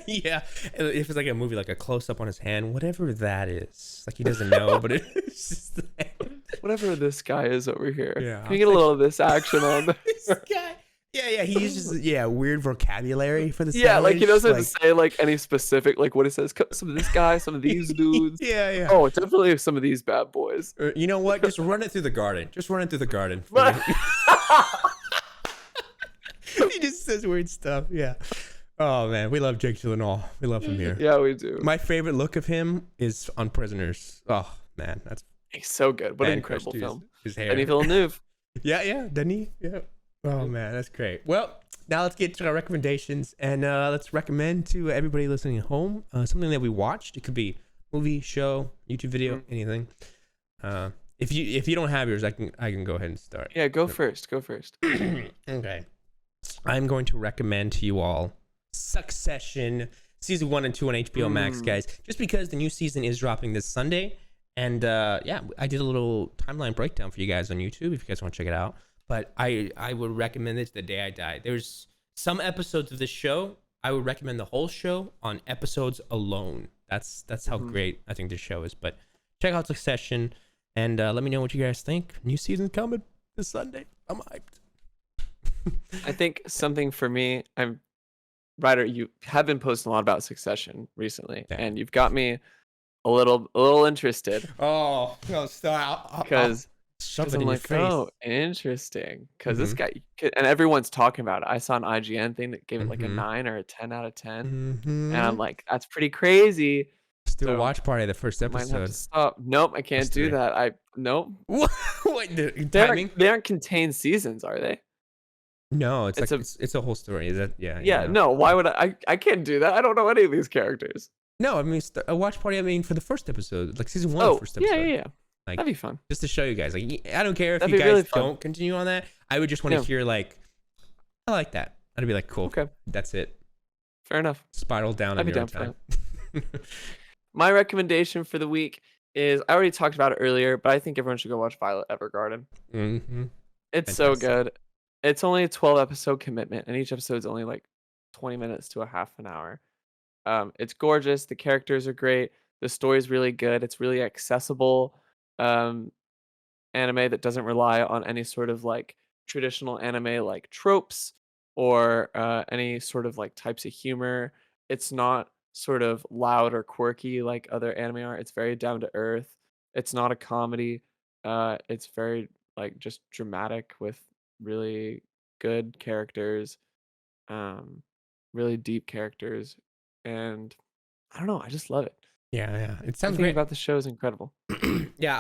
Yeah. If it's like a movie, like a close up on his hand, whatever that is. Like he doesn't know, but it's just whatever this guy is over here. Yeah. Can you get a little of this action on this guy? Yeah, he uses weird vocabulary for the Yeah, like he sandwich, doesn't say like any specific, like what he says. Some of this guy, some of these dudes. Yeah. Oh, definitely some of these bad boys. You know what? Just run it through the garden. Just run it through the garden. He just says weird stuff. Yeah. Oh man, we love Jake Gyllenhaal. We love him here. Yeah, we do. My favorite look of him is on Prisoners. Oh man, he's so good. What an incredible film. His hair. Denis Villeneuve. Yeah, Denis. Yeah. Oh man, that's great. Well, now let's get to our recommendations, and let's recommend to everybody listening at home something that we watched. It could be movie, show, YouTube video, anything. If you don't have yours, I can go ahead and start. Yeah, go first. Okay. I'm going to recommend to you all Succession season 1 and 2 on HBO Max, guys. Just because the new season is dropping this Sunday, and I did a little timeline breakdown for you guys on YouTube if you guys want to check it out. But I would recommend it to the day I die. There's some episodes of this show I would recommend the whole show on episodes alone. That's how great I think this show is. But check out Succession and let me know what you guys think. New season's coming this Sunday. I'm hyped. I think something for me, Ryder, you have been posting a lot about Succession recently, and you've got me a little interested. Oh, no, stop. Because shove it I'm in like, your face. oh, interesting. Because this guy, and everyone's talking about it. I saw an IGN thing that gave it like a 9 or a 10 out of 10. And I'm like, that's pretty crazy. Still a watch party the first Might have to episode. stop. Nope, I can't do that. Nope. What? The They timing? aren't contained seasons, are they? No, it's a whole story. Is that Yeah, no. Why would I can't do that. I don't know any of these characters. No, I mean a watch party. I mean for the first episode, like season 1, first episode. Yeah. Like, that'd be fun. Just to show you guys. Like I don't care if That'd you be guys really don't continue on that. I would just want to hear like, I like that. I'd be like, cool. Okay, that's it. Fair enough. Spiral down in your own time. My recommendation for the week is, I already talked about it earlier, but I think everyone should go watch Violet Evergarden. It's so good. It's only a 12-episode commitment, and each episode is only like 20 minutes to a half an hour. It's gorgeous. The characters are great. The story's really good. It's really accessible anime that doesn't rely on any sort of like traditional anime like tropes or any sort of like types of humor. It's not sort of loud or quirky like other anime are. It's very down to earth. It's not a comedy. It's very like just dramatic with really good characters, really deep characters, and I don't know. I just love it. Yeah. It sounds Everything great. about the show is incredible. Yeah,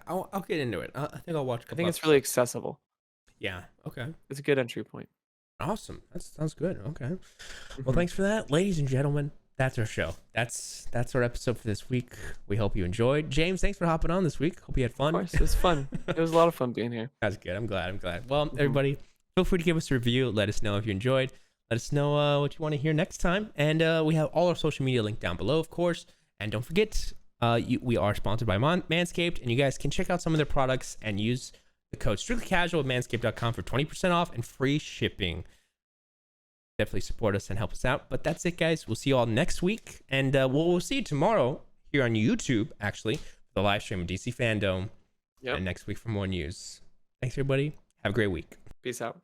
I'll get into it. I think I'll watch. I think it's really accessible. Yeah. Okay. It's a good entry point. Awesome. That sounds good. Okay. Well, thanks for that, ladies and gentlemen. That's our show. That's our episode for this week. We hope you enjoyed. James, thanks for hopping on this week. Hope you had fun. Of course, it was fun. It was a lot of fun being here. That's good. I'm glad. Well, everybody, feel free to give us a review. Let us know if you enjoyed. Let us know what you want to hear next time. And we have all our social media linked down below, of course. And don't forget, we are sponsored by Manscaped, and you guys can check out some of their products and use the code StrictlyCasual at manscaped.com for 20% off and free shipping. Definitely support us and help us out. But that's it, guys. We'll see you all next week. And we'll see you tomorrow here on YouTube, actually, for the live stream of DC Fandome. And next week for more news. Thanks, everybody. Have a great week. Peace out.